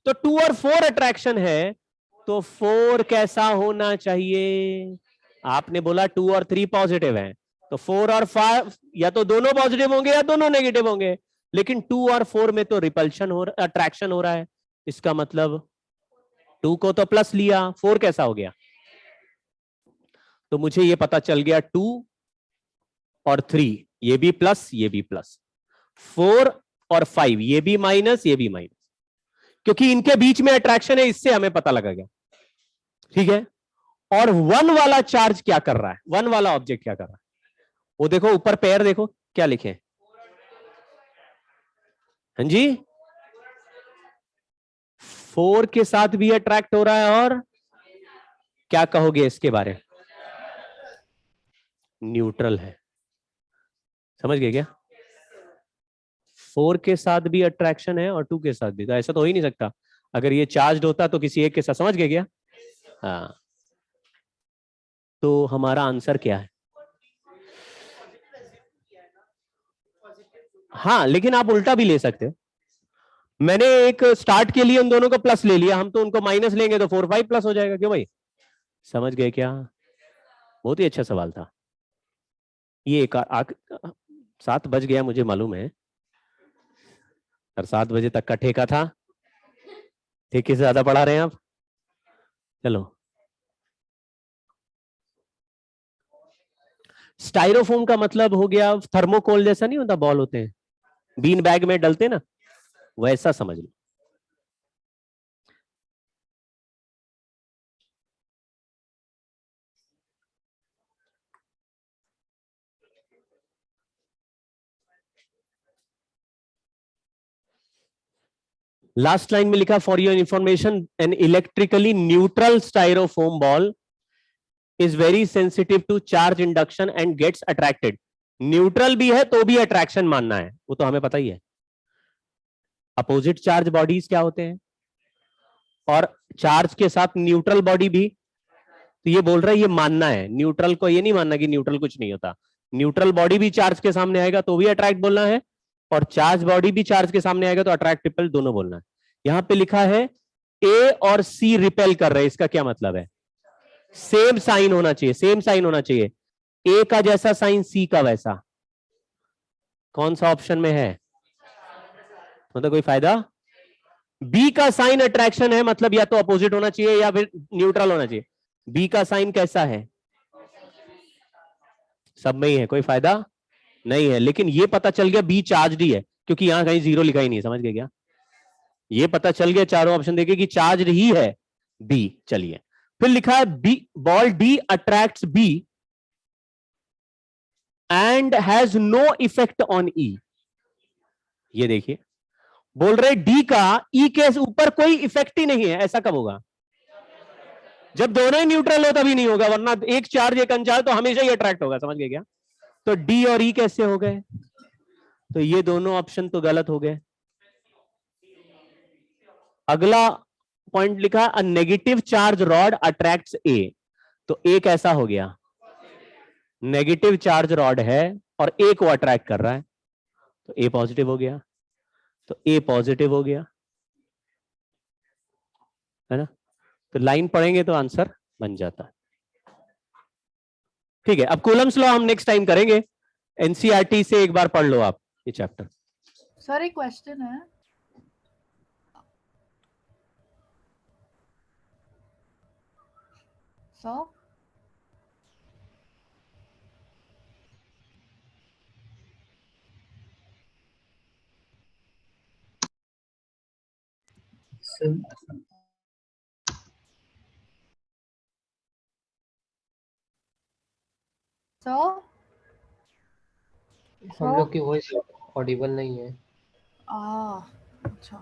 तो 2 और 4 अट्रैक्शन है, तो 4 कैसा होना चाहिए? आपने बोला 2 और 3 पॉजिटिव हैं, तो 4 और 5 या तो दोनों पॉजिटिव होंगे या दोनों नेगेटिव होंगे, लेकिन 2 और 4 में तो रिपल्शन हो रहा, अट्रैक्शन हो रहा है। इसका मतलब 2 को तो प्लस लिया, 4 कैसा हो गया? तो मुझे ये पता चल गया 2 और 3 ये भी प्लस, ये भी प्लस, 4 और 5 ये भी माइनस, ये भी माइनस, क्योंकि इनके बीच में अट्रैक्शन है, इससे हमें पता लगा गया। ठीक है। और 1 वाला चार्ज क्या कर रहा है? 1 वाला ऑब्जेक्ट क्या कर रहा है? वो देखो ऊपर पैर देखो क्या लिखे। हाँ जी, 4 के साथ भी अट्रैक्ट हो रहा है, और क्या कहोगे इसके बारे में? न्यूट्रल है। समझ गए क्या? 4 के साथ भी अट्रैक्शन है और 2 के साथ भी, तो ऐसा तो हो ही नहीं सकता। अगर ये चार्ज होता तो किसी एक के साथ, समझ गए क्या? हाँ, तो हमारा आंसर क्या है? हाँ, लेकिन आप उल्टा भी ले सकते हो। मैंने एक स्टार्ट के लिए उन दोनों को प्लस ले लिया, हम तो उनको माइनस लेंगे तो 4 5 प्लस हो जाएगा। क्यों भाई? समझ गए क्या? बहुत ही अच्छा सवाल था ये। 7 बज गया मुझे मालूम है, और 7 बजे तक का ठेका था। ठेके से ज्यादा पढ़ा रहे हैं आप। चलो, स्टाइरोफोम का मतलब हो गया थर्मोकोल जैसा, नहीं होता बॉल होते हैं, बीन बैग में डलते ना, वैसा समझ लो। लास्ट लाइन में लिखा, for your information an electrically neutral styrofoam ball is very sensitive to charge induction and gets attracted. Neutral भी है तो भी अट्रैक्शन मानना है, वो तो हमें पता ही है। अपोजिट चार्ज बॉडीज क्या होते हैं, और चार्ज के साथ न्यूट्रल बॉडी भी। तो ये बोल रहा है ये मानना है, न्यूट्रल को ये नहीं मानना कि न्यूट्रल कुछ नहीं होता। न्यूट्रल बॉडी भी चार्ज के सामने आएगा तो भी अट्रैक्ट बोलना है, और चार्ज बॉडी भी चार्ज के सामने आएगा तो अट्रैक्ट रिपेल दोनों बोलना है। यहां पे लिखा है ए और सी रिपेल कर रहे हैं, इसका क्या मतलब है? सेम साइन होना चाहिए, सेम साइन होना चाहिए। ए का जैसा साइन सी का वैसा। कौन सा ऑप्शन में है? मतलब कोई फायदा? बी का साइन अट्रैक्शन है, मतलब या तो अपोजिट होना चाहिए या फिर न्यूट्रल होना चाहिए। बी का साइन कैसा है? सब में ही है, कोई फायदा नहीं है। लेकिन ये पता चल गया बी चार्ज ही है, क्योंकि यहां कहीं जीरो लिखा ही नहीं है। समझ गए क्या? ये पता चल गया चारों ऑप्शन देखे कि चार्ज ही है बी। चलिए, फिर लिखा है B ball D attracts B and has no effect on E. ये देखिए, बोल रहे डी का ई के ऊपर कोई इफेक्ट ही नहीं है। ऐसा कब होगा? जब दोनों ही न्यूट्रल हो तभी नहीं होगा, वरना एक चार्ज एक अनचार्ज तो हमेशा ही अट्रैक्ट होगा। समझ गए क्या? तो डी और ई कैसे हो गए? तो ये दोनों ऑप्शन तो गलत हो गए। अगला पॉइंट लिखा a negative charge rod attracts A, तो ए कैसा हो गया? नेगेटिव चार्ज रॉड है और ए को अट्रैक्ट कर रहा है, तो ए पॉजिटिव हो गया। तो ए पॉजिटिव हो गया, है ना? तो लाइन पढ़ेंगे तो आंसर बन जाता है। ठीक है, अब कूलम्स लॉ हम नेक्स्ट टाइम करेंगे। एनसीईआरटी से एक बार पढ़ लो आप ये चैप्टर। सर एक क्वेश्चन है। सर सर हम लोग की वॉइस ऑडिबल नहीं है। अच्छा।